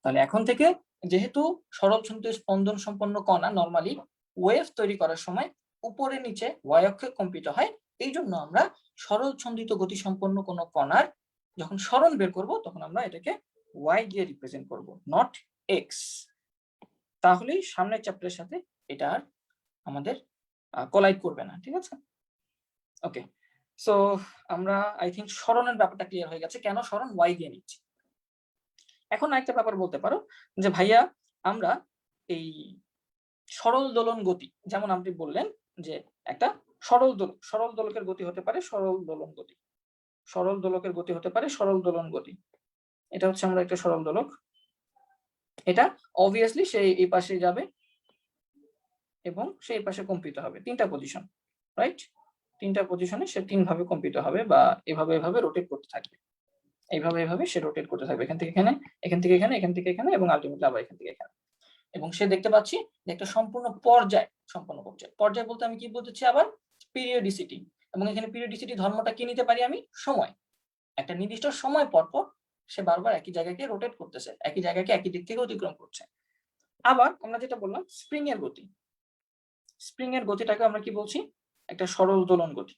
তাহলে এখন থেকে যেহেতু সরল স্পন্দন সম্পন্ন কণা নরমালি ওয়েভ তৈরি করার সময় উপরে নিচে ওয়াই অক্ষে কম্পিত হয়, এই জন্য আমরা সরল ছন্দিত গতি সম্পন্ন কোন কণার যখন সরণ বের করব তখন আমরা এটাকে ওয়াই দিয়ে রিপ্রেজেন্ট করব, নট এক্স। তাহলেই সামনের চ্যাপ্টারের সাথে এটা আর আমাদের কোলাইড করবে না, ঠিক আছে? ওকে, সো আমরা আই থিঙ্ক সরণের ব্যাপারটা ক্লিয়ার হয়ে গেছে, কেন সরণ ওয়াই দিয়ে নিচ্ছি। এখন আরেকটা ব্যাপার বলতে পারো যে ভাইয়া আমরা এই সরল দোলন গতি, যেমন আপনি বললেন যে একটা সরল দোলকের গতি হতে পারে সরল দোলন গতি, সরল দোলকের গতি হতে পারে সরল দোলন গতি। এটা হচ্ছে আমরা একটা সরল দোলক, এটা অবভিয়াসলি সে এই পাশে যাবে এবং সেই পাশে কম্পিত হবে, তিনটা পজিশন, রাইট? তিনটা পজিশনে সে তিন ভাবে কম্পিত হবে বা এভাবে এভাবে রোটেট করতে থাকবে, এইভাবে এভাবে সে রোটেট করতে থাকবে, এখান থেকে এখানে, এখান থেকে এখানে, এখান থেকে এখানে এবং আলটিমেটলি আবার এখান থেকে এখানে। এবং সে দেখতে পাচ্ছি যে একটা সম্পূর্ণ পর্যায় বলতে আমি কি বলতেছি আবার পিরিয়ডিসিটি, এবং এখানে পিরিয়ডিসিটি ধর্মটা কি নিতে পারি আমি, সময়। একটা নির্দিষ্ট সময় পর পর সে বারবার একই জায়গাকে রোটেট করতেছে, একই জায়গাকে একই দিক থেকে অতিক্রম করছে। আবার আমরা যেটা বললাম স্প্রিং এর গতি, স্প্রিং এর গতিটাকে আমরা কি বলছি, একটা সরল দোলন গতি।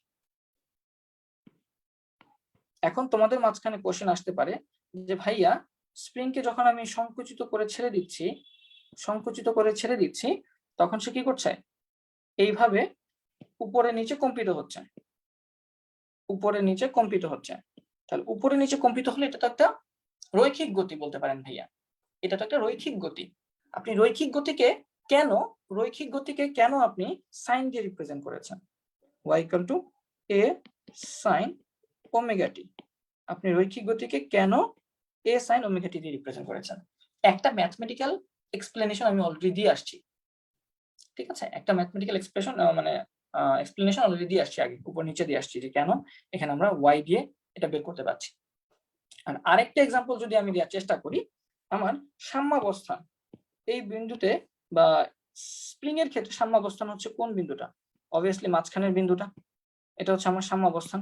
এখন তোমাদের মাঝখানে কোশ্চেন আসতে পারে যে ভাইয়া স্প্রিংকে যখন আমি সংকুচিত করে ছেড়ে দিচ্ছি তখন সে কি করছে, এইভাবে উপরে নিচে কম্পিত হচ্ছে, উপরে নিচে কম্পিত হচ্ছে। তাহলে উপরে নিচে কম্পিত হলে এটা তো একটা রৈখিক গতি বলতে পারেন ভাইয়া, এটা তো একটা রৈখিক গতি। আপনি রৈখিক গতিকে কেন আপনি সাইন দিয়ে রিপ্রেজেন্ট করেছেন, y equal to a sin omega T. আপনি রৈখিক গতিকে কেন a sin ওমেগা টি দিয়ে রিপ্রেজেন্ট করেছেন? একটা ম্যাথমেটিক্যাল এক্সপ্লেনেশন আমি অলরেডি দিয়ে আসছি, ঠিক আছে? একটা ম্যাথমেটিক্যাল এক্সপ্রেশন মানে এক্সপ্লেনেশন অলরেডি দিয়ে আসছি, আগে উপর নিচে দিয়ে আসছি যে কেন এখানে আমরা y দিয়ে এটা বের করতে পারছি। আর আরেকটা एग्जांपल যদি আমি দেওয়ার চেষ্টা করি, আমার সাম্যাবস্থান এই বিন্দুতে বা স্প্রিং এর ক্ষেত্রে সাম্যাবস্থান হচ্ছে কোন বিন্দুটা, অবভিয়াসলি মাঝখানের বিন্দুটা, এটা হচ্ছে আমার সাম্যাবস্থান।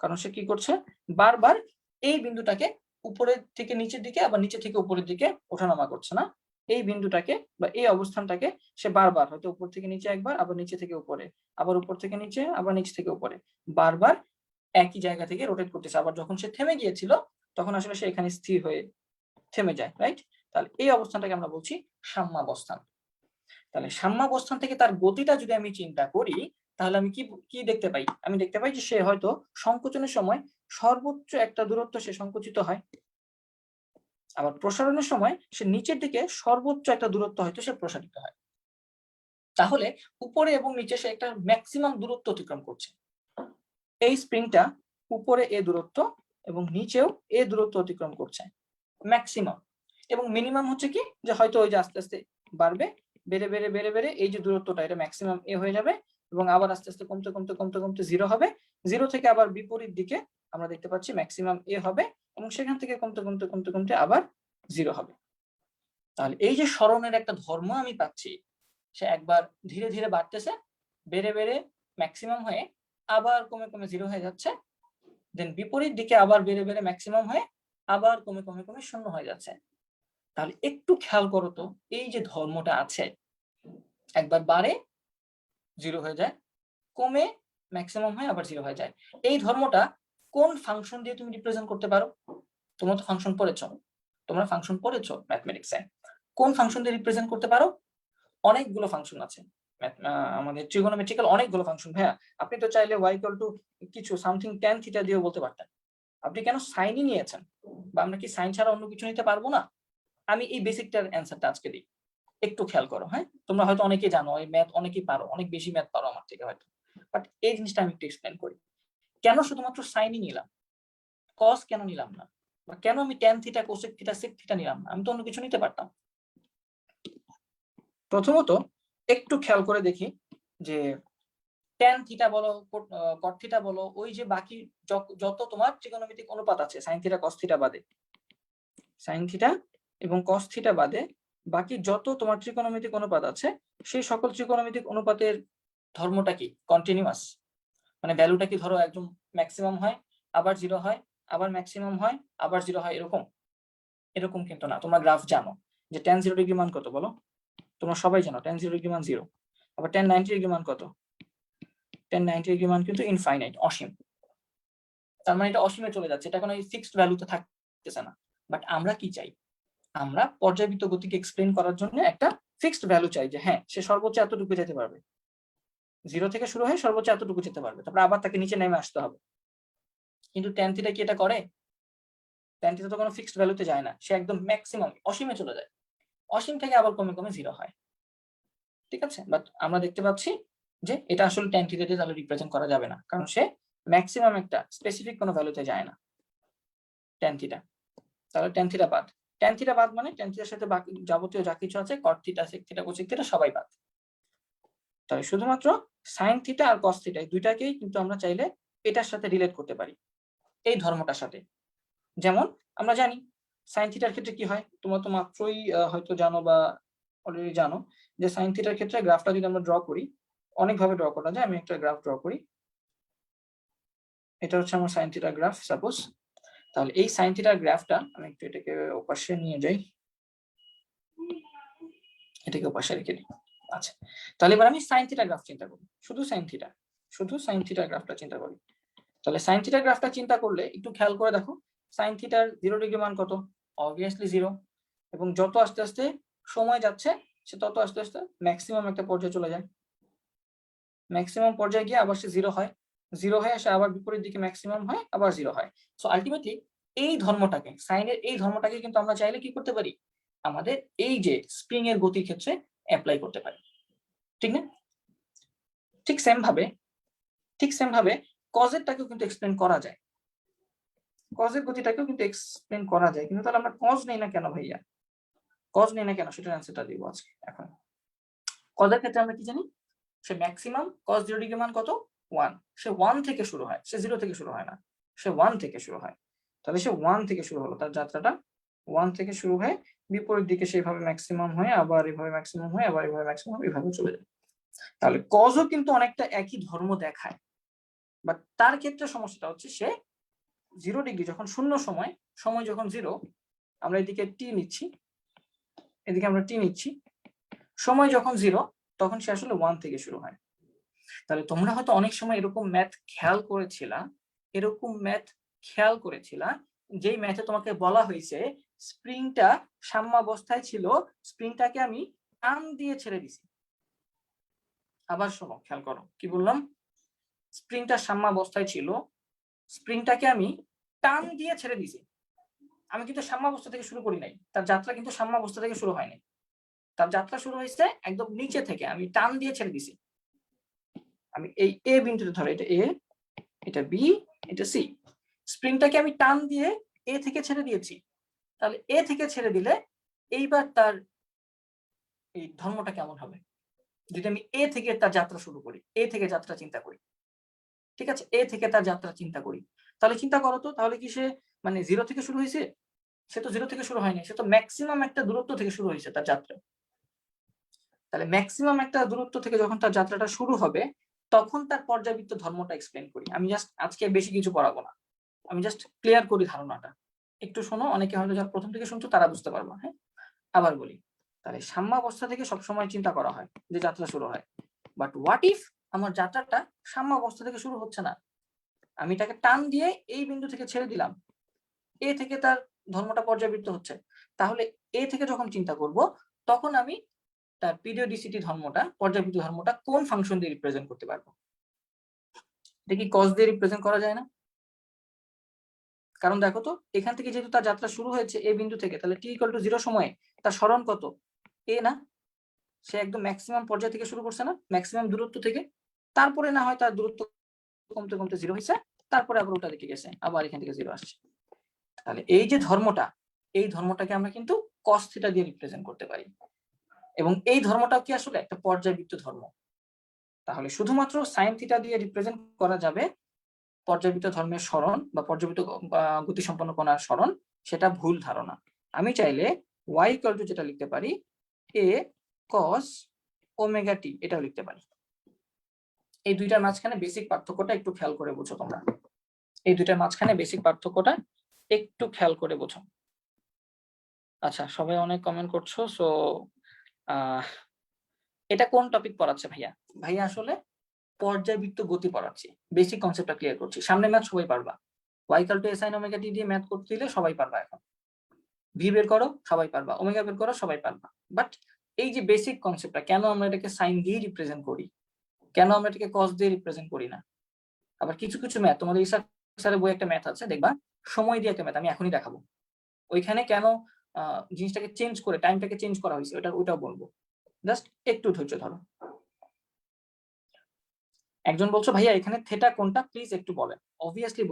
কারণ সে কি করছে, বারবার এই বিন্দুটাকে উপরের থেকে নিচের দিকে আবার নিচে থেকে উপরের দিকে ওঠানামা করছে না, এই বিন্দুটাকে বা এই অবস্থানটাকে সে বারবার হয়তো উপর থেকে নিচে একবার, আবার নিচে থেকে উপরে, আবার উপর থেকে নিচে, আবার নিচ থেকে উপরে, বারবার একই জায়গা থেকে রোটেট করতেছে। আবার যখন সে থেমে গিয়েছিল তখন আসলে সে এখানে স্থির হয়ে থেমে যায়, রাইট? তাহলে এই অবস্থানটাকে আমরা বলছি সাম্যাবস্থান। তাহলে সাম্যাবস্থান থেকে তার গতিটা যদি আমি চিন্তা করি তাহলে আমি কি দেখতে পাই, আমি দেখতে পাই যে সে হয়তো সংকোচনের সময় সর্বোচ্চ একটা দূরত্ব সে সংকুচিত হয়, আবার প্রসারণের সময় সে নিচের দিকে সর্বোচ্চ একটা দূরত্ব হয়তো সে প্রসারিত হয়। তাহলে উপরে এবং নিচে সে একটা ম্যাক্সিমাম দূরত্ব অতিক্রম করছে। এই স্প্রিংটা উপরে এ দূরত্ব এবং নিচেও এ দূরত্ব অতিক্রম করছে ম্যাক্সিমাম, এবং মিনিমাম হচ্ছে কি যে হয়তো ওই যে আস্তে আস্তে বাড়বে, বেড়ে বেড়ে বেড়ে বেড়ে এই যে দূরত্বটা এটা ম্যাক্সিমাম এ হয়ে যাবে এবং আবার আস্তে আস্তে কমতে কমতে কমতে কমতে জিরো হবে, জিরো থেকে আবার বিপরীত দিকে আমরা দেখতে পাচ্ছি ম্যাক্সিমাম এ হবে এবং সেখান থেকে কমতে কমতে কমতে কমতে আবার জিরো হবে। তাহলে এই যে সরণের একটা ধর্ম আমি পাচ্ছি, সে একবার ধীরে ধীরে বাড়তেছে, বেড়ে বেড়ে ম্যাক্সিমাম হয়ে আবার কমে কমে জিরো হয়ে যাচ্ছে, দেন বিপরীত দিকে আবার বেড়ে বেড়ে ম্যাক্সিমাম হয়ে আবার কমে কমে কমে শূন্য হয়ে যাচ্ছে। তাহলে একটু খেয়াল করো তো, এই যে ধর্মটা আছে, একবার বাড়ে জিরো হয়ে যায়, কমে ম্যাক্সিমাম হয়ে আবার জিরো হয়ে যায়, এই ধর্মটা কোন ফাংশন দিয়ে তুমি রিপ্রেজেন্ট করতে পারো? তোমরা তো ফাংশন পড়েছো ম্যাথমেটিক্সে, কোন ফাংশন দিয়ে রিপ্রেজেন্ট করতে পারো? অনেকগুলো ফাংশন আছে আমাদের ট্রিগোনোমেট্রিক্যাল অনেকগুলো ফাংশন। হ্যাঁ, আপনি তো চাইলে y ইকুয়াল টু কিছু সামথিং tan থিটা দিয়েও বলতে পারতেন, আপনি কেন সাইনই নিয়েছেন? বা আমরা কি সাইন ছাড়া অন্য কিছু নিতে পারবো না? আমি এই বেসিকটার অ্যান্সারটা আজকে দিই, একটু খেয়াল করো। হ্যাঁ, তোমরা হয়তো অনেকেই জানো, এই ম্যাথ অনেকেই পারো, অনেক বেশি ম্যাথ পারো আমার থেকে হয়তো, বাট এই জিনিসটা আমি একটু এক্সপ্লেন করি। কেন শুধুমাত্র সাইনই নিলাম, কস কেন নিলাম না, বা কেন আমি tan theta cosec theta sec theta নিলাম না, আমি তো অন্য কিছু নিতে পারতাম। প্রথমত একটু খেয়াল করে দেখি যে tan থিটা বলো cot থিটা বলো, ওই যে বাকি যত তোমার ত্রিকোণমিতিক অনুপাত আছে sin থিটা cos থিটা বাদে, sin থিটা এবং cos থিটা বাদে বাকি যত তোমার ত্রিকোণমিতিক অনুপাত আছে সেই সকল ত্রিকোণমিতিক অনুপাতের ধর্মটা কি কন্টিনিউয়াস, মানে ভ্যালুটা কি ধরো একদম ম্যাক্সিমাম হয় আবার 0 হয়, আবার ম্যাক্সিমাম হয় আবার 0 হয়, এরকম? এরকম কিন্তু না। তোমরা গ্রাফ জানো যে tan 0 ডিগ্রি মান কত বলো? তোমরা সবাই জানো tan 0 ডিগ্রি মান 0। আবার tan 90 ডিগ্রি মান কত? tan 90 ডিগ্রি মান কিন্তু ইনফাইনাইট, অসীম। তার মানে এটা অসীমে চলে যাচ্ছে, এটা কোনো ফিক্সড ভ্যালুতে থাকতেছে না। বাট আমরা কি চাই? আমরা পর্যায়বৃত্ত গতিকে এক্সপ্লেইন করার জন্য একটা ফিক্সড ভ্যালু চাই, যে হ্যাঁ সে সর্বোচ্চ এতটুকু যেতে পারবে, 0 থেকে শুরু হয়ে সর্বোচ্চ এতটুকু যেতে পারবে, তারপর আবার তাকে নিচে নেমে আসতে হবে। কিন্তু tan থিটা কি এটা করে? tan থিটা তো কোনো ফিক্সড ভ্যালুতে যায় না, সে একদম ম্যাক্সিমাম অসীমে চলে যায়, অসীম থেকে আবার কমে কমে 0 হয়। ঠিক আছে, বাট আমরা দেখতে পাচ্ছি যে এটা আসলে tan থিটা দিয়ে তাহলে রিপ্রেজেন্ট করা যাবে না, কারণ সে ম্যাক্সিমাম একটা স্পেসিফিক কোনো ভ্যালুতে যায় না tan থিটা। তাহলে tan থিটা বাদ। tan থিটা বাদ মানে tan থিটার সাথে বাকি যাবতীয় যা কিছু আছে cot theta, sec theta, cosec theta সবাই বাদ। তাহলে শুধুমাত্র sin থিটা আর cos থিটা এই দুইটাকেই কিন্তু আমরা চাইলে এটার সাথে রিলেট করতে পারি, এই ধর্মটার সাথে। যেমন আমরা জানি sin থিটার ক্ষেত্রে কি হয়, তোমরা তো মাত্রই হয়তো জানো বা অলরেডি জানো যে sin থিটার ক্ষেত্রে গ্রাফটা যদি আমরা ড্র করি, অনেকভাবে ড্র করা যায়। আমি একটা গ্রাফ ড্র করি, এটা হচ্ছে আমার sin থিটার গ্রাফ সাপোজ। তাহলে এই sin থিটার গ্রাফটা আমি একটু এটাকে ওপাশে নিয়ে যাই, এটাকে ওপাশে রেখে দিই। আচ্ছা, তাহলে এবার আমি sin থিটার গ্রাফ চিন্তা করি, শুধু sin থিটা, শুধু sin থিটার গ্রাফটা চিন্তা করি। তাহলে sin থিটার গ্রাফটা চিন্তা করলে একটু খেয়াল করে দেখো, sin থিটার 0 ডিগ্রি মান কত? অবভিয়াসলি 0। এবং যত আস্তে আস্তে সময় যাচ্ছে সে তত আস্তে আস্তে ম্যাক্সিমাম একটা পর্যায়ে চলে যায়, ম্যাক্সিমাম পর্যায়ে গিয়ে আবার সে 0 হয়, 0 হয়ে আসে আবার বিপরীত দিকে ম্যাক্সিমাম হয়, আবার 0 হয়। সো আলটিমেটলি এই ধর্মটাকে, সাইনের এই ধর্মটাকে কিন্তু আমরা চাইলে কি করতে পারি, আমাদের এই যে স্প্রিং এর গতির ক্ষেত্রে অ্যাপ্লাই করতে পারি, ঠিক না? ঠিক সেম ভাবে কজেরটাকেও কিন্তু এক্সপ্লেন করা যায়, কজের গতিটাকেও কিন্তু এক্সপ্লেন করা যায়। কিন্তু তাহলে আমরা কজ নেই না কেন ভাইয়া? কজ নেই না কেন সেটার অ্যান্সারটা দিব আজকে। এখন কজের ক্ষেত্রে আমরা কি জানি, সে ম্যাক্সিমাম cos 0 ডিগ্রি মান কত? 1। সে 1 থেকে শুরু হয়, সে 0 থেকে শুরু হয় না, সে 1 থেকে শুরু হয়। তাহলে সে 1 থেকে শুরু হলো, তার যাত্রাটা 1 থেকে শুরু হয়ে বিপরীত দিকে সেভাবে ম্যাক্সিমাম হয়ে আবার এভাবে ম্যাক্সিমাম হয়ে আবার এভাবে ম্যাক্সিমাম এভাবে চলে যায়। তাহলে কজও কিন্তু অনেকটা একই ধর্ম দেখায়, বাট তার ক্ষেত্রে সমস্যাটা হচ্ছে সে 0 ডিগ্রি যখন শূন্য সময়, সময় যখন 0, আমরা এদিকে টি নিচ্ছি, এদিকে আমরা টি নিচ্ছি, সময় যখন 0 তখন সে আসলে 1 থেকে শুরু হয়। তাহলে তোমরা হয়তো অনেক সময় এরকম ম্যাথ খেয়াল করেছিলা, যেই ম্যাথে তোমাকে বলা হয়েছে স্প্রিংটা সাম্যাবস্থায় ছিল, স্প্রিংটাকে আমি টান দিয়ে ছেড়ে দিছি। আবার শোনো, খেয়াল করো কি বললাম, স্প্রিংটা সাম্যাবস্থায় ছিল, স্প্রিংটাকে আমি টান দিয়ে ছেড়ে দিছি। আমি কিন্তু সাম্যাবস্থা থেকে শুরু করি নাই, তার যাত্রা কিন্তু সাম্যাবস্থা থেকে শুরু হয়নি, তার যাত্রা শুরু হয়েছে একদম নিচে থেকে, আমি টান দিয়ে ছেড়ে দিছি। আমি এই এ বিন্দুতে ধরো, এটা এ, এটা বি, এটা সি, স্প্রিংটাকে আমি টান দিয়ে এ থেকে ছেড়ে দিয়েছি। তাহলে এ থেকে ছেড়ে দিলে এইবার তার এই ধর্মটা কেমন হবে যদি আমি এ থেকে তার যাত্রা শুরু করি, এ থেকে যাত্রা চিন্তা করি, ঠিক আছে, এ থেকে তার যাত্রা চিন্তা করি। তাহলে চিন্তা করো তো, তাহলে কি সে মানে 0 থেকে শুরু হয়েছে? সে তো 0 থেকে শুরু হয়নি, সে তো ম্যাক্সিমাম একটা দূরত্ব থেকে শুরু হয়েছে তার যাত্রা। তাহলে ম্যাক্সিমাম একটা দূরত্ব থেকে যখন তার যাত্রাটা শুরু হবে, তখন তার পর্যাবৃত্ত ধর্মটা এক্সপ্লেন করি। আমি জাস্ট আজকে বেশি কিছু পড়াবো না, আমি জাস্ট ক্লিয়ার করি ধারণাটা। একটু শোনো, অনেকে হয়তো যারা প্রথম থেকে শুনছো তারা বুঝতে পারবো। হ্যাঁ, আবার বলি, তাহলে সাম্যাবস্থা থেকে সবসময় চিন্তা করা হয় যে যাত্রা শুরু হয়, বাট হোয়াট ইফ আমার যাত্রাটা সাম্যাবস্থা থেকে শুরু হচ্ছে না, আমি তাকে টান দিয়ে এই বিন্দু থেকে ছেড়ে দিলাম, এ থেকে তার ধর্মটা পর্যাবৃত্ত হচ্ছে। তাহলে এ থেকে যখন চিন্তা করব, তখন আমি তার পিরিয়ডিসিটি ধর্মটা, পর্যাবৃত্ত ধর্মটা কোন ফাংশন দিয়ে রিপ্রেজেন্ট করতে পারবো? এটা কি কস দিয়ে রিপ্রেজেন্ট করা যায় না? কারণ দেখো তো, এখান থেকে যেহেতু তার যাত্রা শুরু হয়েছে এ বিন্দু থেকে, তাহলে টি ইকুয়াল টু 0 সময়ে তার সরণ কত? এ না? সে একদম ম্যাক্সিমাম পর্যায় থেকে শুরু করছে না, ম্যাক্সিমাম দূরত্ব থেকে। তারপরে না হয় তার দূরত্ব কমতে কমতে 0 হয়েছে, তারপরে আবার ওটা দিকে গেছে, আবার এখান থেকে 0 আসছে। তাহলে এই যে ধর্মটা, এই ধর্মটাকে আমরা কিন্তু cos থিটা দিয়ে রিপ্রেজেন্ট করতে পারি, এবং এই ধর্মটাও কি আসলে একটা পর্যায়বৃত্ত ধর্ম। তাহলে শুধুমাত্র sin থিটা দিয়ে রিপ্রেজেন্ট করা যাবে পর্যাবৃত্ত ধর্মের সরণ বা পর্যাবৃত্ত গতিসম্পন্ন কণার সরণ, সেটা ভুল ধারণা। আমি চাইলে y ইকুয়াল টু যেটা লিখতে পারি a cos ওমেগা t, এটাও লিখতে পারি। এই দুইটার মাঝখানে বেসিক পার্থক্যটা একটু খেয়াল করে বুঝো তোমরা। এই দুইটার মাঝখানে বেসিক পার্থক্যটা একটু খেয়াল করে বুঝো। আচ্ছা, সবাই অনেক কমেন্ট করছো। সো এটা কোন টপিক পড়াচ্ছে ভাইয়া? ভাইয়া আসলে পর্যায়বৃত্ত গতি পড়াচ্ছি, বেসিক কনসেপ্টটা ক্লিয়ার করছি। সামনে ম্যাথ সবাই পারবা, y = sin ওমেগা t দিয়ে ম্যাথ করতে দিলে সবাই পারবা। এখন ভি বের করো, সবাই পারবা, ওমেগা বের করো, সবাই পারবা। বাট এই যে বেসিক কনসেপ্টটা, কেন আমরা এটাকে সাইন দিয়ে রিপ্রেজেন্ট করি, কেন আমরা এটাকে কস দিয়ে রিপ্রেজেন্ট করি না? আবার কিছু কিছু ম্যাথ, তোমাদের ইসা স্যারের বই একটা ম্যাথ আছে দেখবা, সময় দিয়ে একটা ম্যাথ, আমি এখনই দেখাবো। ওইখানে কেন জিনিসটাকে চেঞ্জ করে টাইমটাকে চেঞ্জ করা হয়েছে ওটাও বলবো। জাস্ট একটু ধৈর্য ধরো। একজন বলছো ভাইয়া এখানে থেটা কোনটা, প্লিজ একটু বলেন। অবভিয়াসলি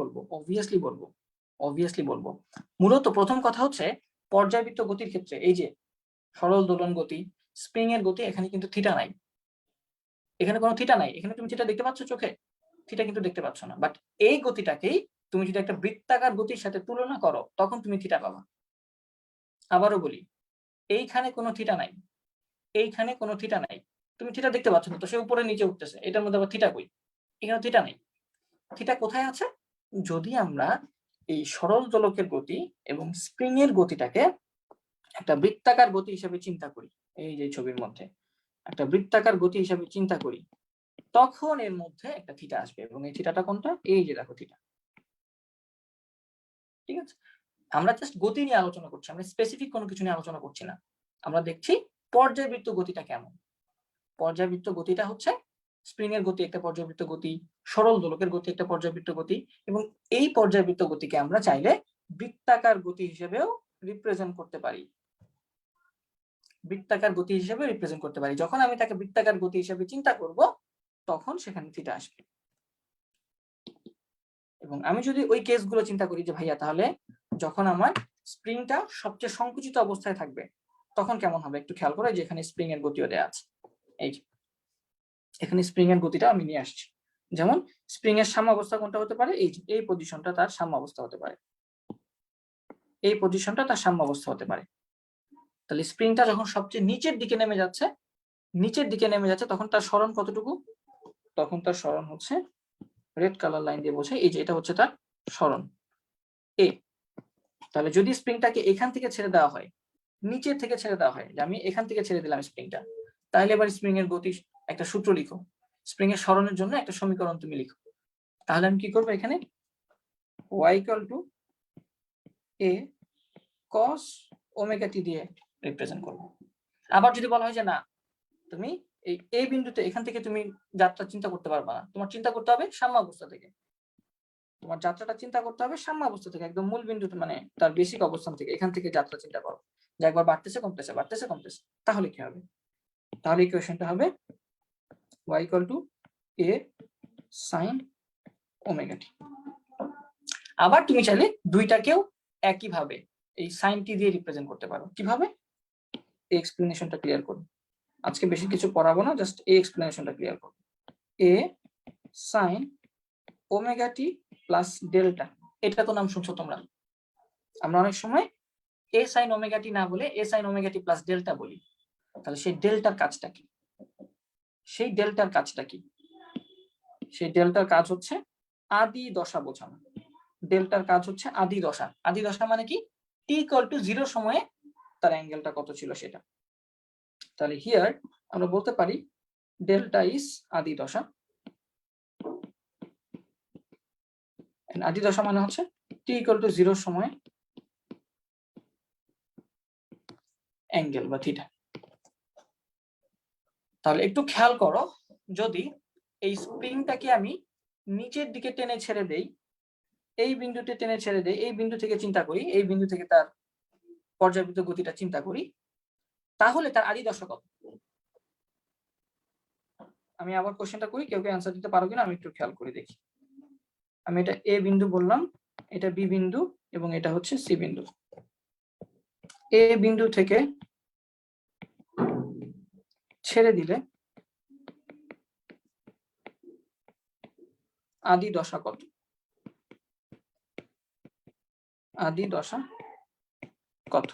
বলবো। মূলত প্রথম কথা হচ্ছে পর্যায়বৃত্ত গতির ক্ষেত্রে এই যে সরল দোলন গতি, স্প্রিং এর গতি, এখানে কিন্তু থিটা নাই। এখানে কোনো থিটা নাই। এখানে তুমি থিটা দেখতে পাচ্ছ চোখে? থিটা কিন্তু দেখতে পাচ্ছ না। বাট এই গতিটাকেই তুমি যদি একটা বৃত্তাকার গতির সাথে তুলনা করো, তখন তুমি থিটা পাবা। আবারও বলি, এইখানে কোনো থিটা নাই, এইখানে কোনো থিটা নাই। তুমি থিটা দেখতে পাচ্ছ না, তো সে উপরে নিচে উঠতেছে, এটার মধ্যে আবার থিটা কই? এখানে থিটা নেই। থিটা কোথায় আছে? যদি আমরা এই সরল দোলকের গতি এবং স্প্রিং এর গতিটাকে একটা বৃত্তাকার গতি হিসেবে চিন্তা করি, এই যে ছবির মধ্যে একটা বৃত্তাকার গতি হিসেবে চিন্তা করি, তখন এর মধ্যে একটা থিটা আসবে। এবং এই থিটাটা কোনটা? এই যে দেখো থিটা। ঠিক আছে, আমরা জাস্ট গতি নিয়ে আলোচনা করছি, আমরা স্পেসিফিক কোনো কিছু নিয়ে আলোচনা করছি না। আমরা দেখছি পর্যায়বৃত্ত গতিটা কেমন। পর্যায়বৃত্ত গতিটা হচ্ছে স্প্রিং এর গতি একটা পর্যায়বৃত্ত গতি, সরল দোলকের গতি একটা পর্যায়বৃত্ত গতি, এবং এই পর্যায়বৃত্ত গতিকে আমরা চাইলে বৃত্তাকার গতি হিসেবেও রিপ্রেজেন্ট করতে পারি। বৃত্তাকার গতি হিসেবে রিপ্রেজেন্ট করতে পারি। যখন আমি তাকে বৃত্তাকার গতি হিসেবে চিন্তা করব, তখন সেখানে থিটা আসবে। এবং আমি যদি ওই কেসগুলো চিন্তা করি যে ভাইয়া তাহলে যখন আমার স্প্রিংটা সবচেয়ে সংকুচিত অবস্থায় থাকবে, তখন কেমন হবে একটু খেয়াল করে। যে এখানে স্প্রিং এর গতিও দেয়া আছে, এই যে এখানে স্প্রিং এর গতিটা আমি নিয়ে আসছি। যেমন স্প্রিং এর সাম্য অবস্থা কোনটা হতে পারে? এই যে এই পজিশনটা তার সাম্য অবস্থা হতে পারে, এই পজিশনটা তার সাম্য অবস্থা হতে পারে। তাহলে স্প্রিংটা যখন সবচেয়ে নিচের দিকে নেমে যাচ্ছে, তখন তার সরণ কতটুকু? তখন তার সরণ হচ্ছে, রেড কালার লাইন দিয়ে বোঝাই, এই যে এটা হচ্ছে তার সরণ এ। তাহলে যদি স্প্রিংটাকে এখান থেকে ছেড়ে দেওয়া হয়, নিচের থেকে ছেড়ে দেওয়া হয়, যে আমি এখান থেকে ছেড়ে দিলাম স্প্রিংটা, তাহলে এবার স্প্রিং এর গতি একটা সূত্র লিখো, স্প্রিং এর সরণের জন্য একটা সমীকরণ তুমি লিখো। তাহলে আমি কি করবো? এখানে y = a cos omega t দিয়ে রিপ্রেজেন্ট করবো। আবার যদি বলা হয় যে না, তুমি এই বিন্দুতে এখান থেকে তুমি যাত্রা চিন্তা করতে পারবা না, তোমার চিন্তা করতে হবে সাম্য অবস্থা থেকে, তোমার যাত্রাটা চিন্তা করতে হবে সাম্য অবস্থা থেকে, একদম মূল বিন্দুতে, মানে তার বেসিক অবস্থান থেকে, এখান থেকে যাত্রা চিন্তা করো যে একবার বাড়তেছে কমতেছে, বাড়তেছে কমতেছে। তাহলে কি হবে? তাহলে ইকুয়েশনটা হবে y = a sin omega t। আবার তুমি চাইলে দুইটাকেও একইভাবে এই sin t দিয়ে রিপ্রেজেন্ট করতে পারো। কিভাবে? এই এক্সপ্লেনেশনটা ক্লিয়ার করো। আজকে বেশি কিছু পড়াবো না, জাস্ট এই এক্সপ্লেনেশনটা ক্লিয়ার করো। a sin omega t plus delta, এটা তো নাম শুনছো তোমরা। আমরা অনেক সময় a sin ওমেগা t না বলে a sin omega t plus delta বলি। তাহলে সেই ডেল্টার কাজটা কি? সেই ডেল্টার কাজ হচ্ছে আদি দশা বোঝানো। ডেল্টার কাজ হচ্ছে আদি দশা। আদি দশা মানে কি? t = 0 সময়ে তার অ্যাঙ্গেলটা কত ছিল সেটা। তাহলে হিয়ার আমরা বলতে পারি ডেল্টা ইজ আদি দশা। আদি দশা মানে হচ্ছে t = 0 সময়ে অ্যাঙ্গেল বা থিটা। তাহলে একটু খেয়াল করো, যদি এই স্প্রিংটাকে আমি নিচের দিকে টেনে ছেড়ে দেই, এই বিন্দুতে টেনে ছেড়ে দেই, এই বিন্দু থেকে চিন্তা করি, এই বিন্দু থেকে তার পর্যায়বৃত্ত গতিটা চিন্তা করি, তাহলে তার আদি দশা কত? আমি আবার কোশ্চেনটা করি, কেউ অ্যান্সার দিতে পারো কিনা আমি একটু খেয়াল করে দেখি। আমি এটা এ বিন্দু বললাম, এটা বি বিন্দু, এবং এটা হচ্ছে সি বিন্দু। এ বিন্দু থেকে ছেড়ে দিলে আদি দশা কত? আদি দশা কত?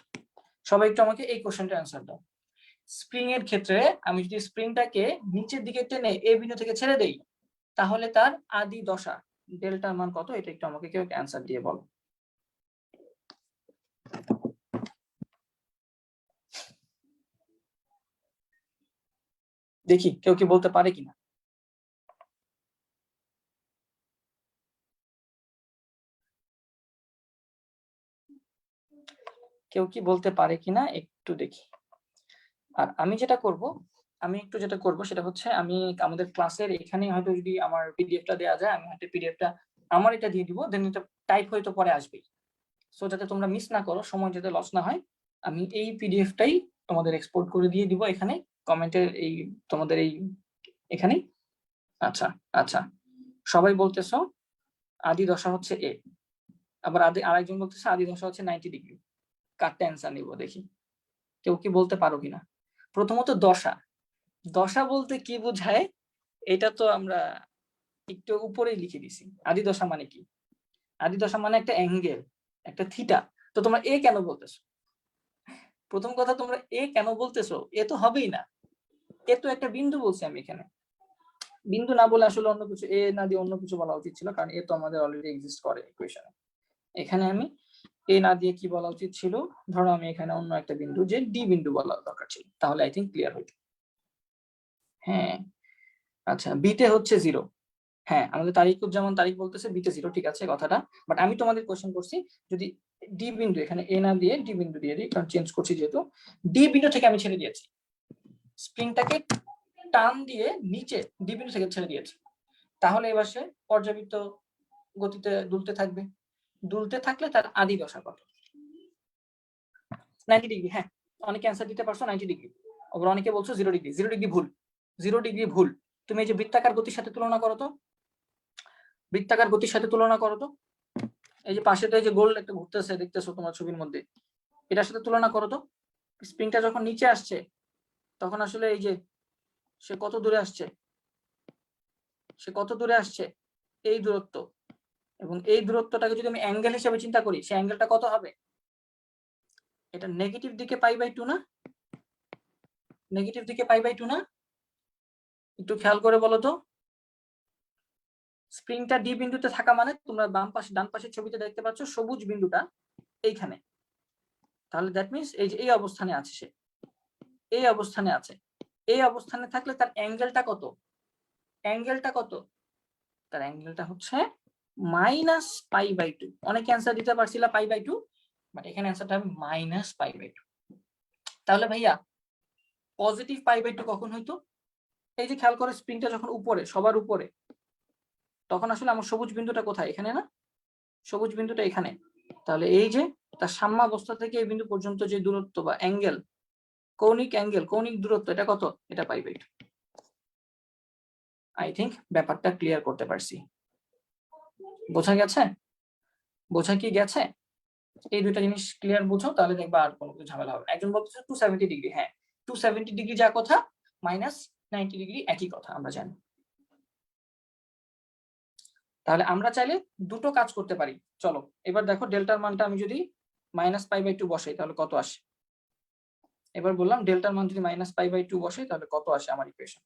সবাই একটু আমাকে এই কোশ্চেনটা অ্যান্সার দাও। স্প্রিং এর ক্ষেত্রে আমি যদি স্প্রিংটাকে নিচের দিকে টেনে এ বিন্দু থেকে ছেড়ে দেই, তাহলে তার আদি দশা ডেল্টার মান কত, এটা একটু আমাকে কেউ অ্যান্সার দিয়ে বলো। দেখি কেউ কি বলতে পারে কিনা। কেউ কি বলতে পারে কিনা একটু দেখি। আর আমি যেটা করব, সেটা হচ্ছে আমি আমাদের ক্লাসের এখানে হয়তো যদি আমার পিডিএফটা দেওয়া যায়, আমি হয়তো পিডিএফটা আমার এটা দিয়ে দিব, দেন এটা টাইপ হয়তো পরে আসবে। সো যাতে তোমরা মিস না করো, সময় যাতে লস না হয়, আমি এই পিডিএফটাই তোমাদের এক্সপোর্ট করে দিয়ে দিব এখানে কমেন্টের এই তোমাদের এই এখানে। আচ্ছা আচ্ছা, সবাই বলতেছো আদি দশা হচ্ছে এ, আবার আরেকজন বলতেছে আদি দশা হচ্ছে 90 ডিগ্রি। কারটা অ্যান্সার নিব দেখি, কেউ কি বলতে পারো কিনা। প্রথমত দশা, দশা বলতে কি বোঝায় এটা তো আমরা একটু উপরেই লিখে দিছি। আদি দশা মানে কি? আদি দশা মানে একটা অ্যাঙ্গেল, একটা থিটা। তো তোমরা এ কেন বলতেছো? প্রথম কথা, তোমরা এ কেন বলতেছো? এ তো হবেই না, এ তো একটা বিন্দু বলছি আমি এখানে। বিন্দু না বলে আসলে অন্য কিছু, এ না দিয়ে অন্য কিছু বলা উচিত ছিল, কারণ এ তো আমাদের অলরেডি এক্সিস্ট করে ইকুয়েশনে। এখানে আমি এ না দিয়ে কি বলা উচিত ছিল, ধরো আমি এখানে অন্য একটা বিন্দু, যে ডি বিন্দু বলা দরকার ছিল, তাহলে আই থিঙ্ক ক্লিয়ার হইতো। হ্যাঁ আচ্ছা, বিতে হচ্ছে 0। হ্যাঁ, আমাদের তারিকুজ্জামান তারিক বলতেছে বিতে 0, ঠিক আছে কথাটা। বাট আমি তোমাদের কোশ্চেন করছি, যদি ডি বিন্দু, এখানে এ না দিয়ে ডি বিন্দু দিয়ে দিই, কারণ চেঞ্জ করছি যেহেতু। ডি বিন্দু থেকে আমি ছেড়ে দিয়েছি স্প্রিংটাকে, টান দিয়ে নিচে ডি বিন্দু থেকে ছেড়ে দিয়েছি, তাহলে এবার সে পর্যাবৃত্ত গতিতে দুলতে থাকবে। দুলতে থাকলে তার আদি দশা কত? 90 ডিগ্রি। হ্যাঁ, অনেকে অ্যান্সার দিতে পারছো 90 ডিগ্রি। আবার অনেকে বলছো 0 ডিগ্রি। 0 ডিগ্রি ভুল, 0 ডিগ্রি ভুল। তুমি এই যে বৃত্তাকার গতির সাথে তুলনা করো তো, বৃত্তাকার গতির সাথে তুলনা করো তো। এই যে পাশে তো এই যে গোল একটা ঘুরতেছে দেখতেছো তোমার ছবির মধ্যে, এটার সাথে তুলনা করো তো। স্প্রিংটা যখন নিচে আসছে তখন আসলে এই যে সে কত দূরে আসছে, সে কত দূরে আসছে, এই দূরত্ব। এবং এই দূরত্বটাকে যদি আমি অ্যাঙ্গেল হিসেবে চিন্তা করি, সেই অ্যাঙ্গেলটা কত হবে? এটা নেগেটিভ দিকে π/2 না? নেগেটিভ দিকে π/2 না? একটু খেয়াল করে বলো তো। স্প্রিংটা ডি বিন্দুতে থাকা মানে তোমরা বাম পাশে ডান পাশের ছবিতে দেখতে পাচ্ছ সবুজ বিন্দুটা এইখানে। তাহলে দ্যাট মিনস এই যে এই অবস্থানে আছে সে, এই অবস্থানে আছে। এই অবস্থানে থাকলে তার অ্যাঙ্গেলটা কত? অ্যাঙ্গেলটা কত? তার অ্যাঙ্গেলটা হচ্ছে -π/2। অনেকে অ্যান্সার দিতে পারছিল π/2, বাট এখানে অ্যান্সারটা হবে -π/2। তাহলে ভাইয়া পজিটিভ π/2 কখন হইতো? এই যে খেয়াল করে স্প্রিংটা যখন উপরে, সবার উপরে, তখন আসলে আমার সবুজ বিন্দুটা কোথায়? এখানে না? সবুজ বিন্দুটা এখানে। তাহলে এই যে তার সাম্যাবস্থা থেকে এই বিন্দু পর্যন্ত যে দূরত্ব বা অ্যাঙ্গেল, কৌণিক অ্যাঙ্গেল, কৌণিক দূরত্ব, এটা কত? এটা π/2। আই থিঙ্ক ব্যাপারটা ক্লিয়ার করতে পারছি। বোঝা গেছে? বোঝা কি গেছে? এই দুইটা জিনিস ক্লিয়ার বুঝো, তাহলে দেখবা আর কোনো কিছু ঝামেলা হবে না। একজন বলতেছে 270 ডিগ্রি। হ্যাঁ, 270 ডিগ্রি যা কথা, -90 ডিগ্রি একই কথা, আমরা জানি। তাহলে আমরা চাইলে দুটো কাজ করতে পারি। চলো এবার দেখো, ডেল্টার মানটা আমি যদি -π/2 বসাই তাহলে কত আসে। এবার বললাম ডেল্টার মান যদি -π/2 বসাই তাহলে কত আসে আমার ইকুয়েশন।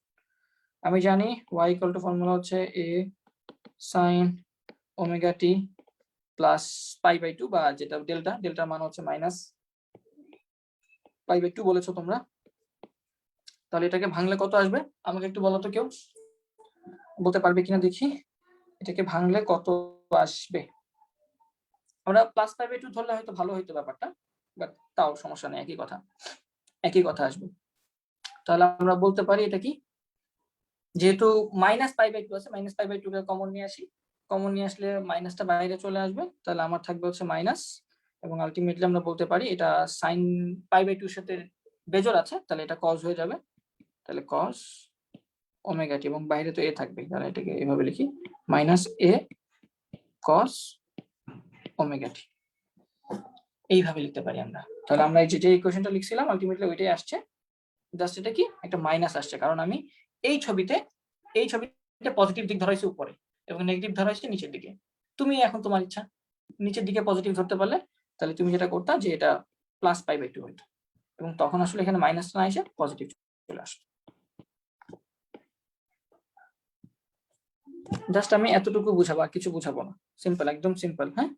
আমি জানি y = ফর্মুলা হচ্ছে a sin ω t প্লাস π/2, বা যেটা ডেল্টার মান হচ্ছে -π/2 বলেছো তোমরা। তাহলে এটাকে ভাঙলে কত আসবে আমাকে একটু বলো তো, কেউ বলতে পারবে কিনা দেখি, এটাকে ভাঙলে কত আসবে? আমরা +π/2 ধরলে হয়তো ভালো হইতো ব্যাপারটা, বাট তাও সমস্যা নেই, একই কথা, একই কথা আসবে। তাহলে আমরা বলতে পারি এটা কি, যেহেতু -π/2 আছে, -π/2 কে কমন নিয়ে আসি, কমন নিয়ে আসলে মাইনাসটা বাইরে চলে আসবে, তাহলে আমার থাকবে হচ্ছে মাইনাস, এবং আলটিমেটলি আমরা বলতে পারি এটা sin π/2 এর সাথে বেজোড় আছে, তাহলে এটা cos হয়ে যাবে। তাহলে cos ω t, এবং বাইরে তো a থাকবে, তাহলে এটাকে এইভাবে লিখি -a cos ω t। এইভাবে লিখতে পারি আমরা। তাহলে আমরা এই যে ইকুয়েশনটা লিখছিলাম আলটিমেটলি ওইটাই আসছে, জাস্ট এটা কি একটা মাইনাস আসছে, কারণ আমি এই ছবিতে পজিটিভ দিক ধরাইছি উপরে এবং নেগেটিভ ধরাইছি নিচের দিকে। তুমি এখন তোমার ইচ্ছা, নিচের দিকে পজিটিভ ধরতে পারলে তাহলে তুমি যেটা করতা যে এটা +π/2 হইতো, এবং তখন আসলে এখানে মাইনাসটা না এসে পজিটিভ চলে আসতো। জাস্ট আমি এতটুকু বুঝাবো, আর কিছু বুঝাবো না, সিম্পল, একদম সিম্পল। হ্যাঁ,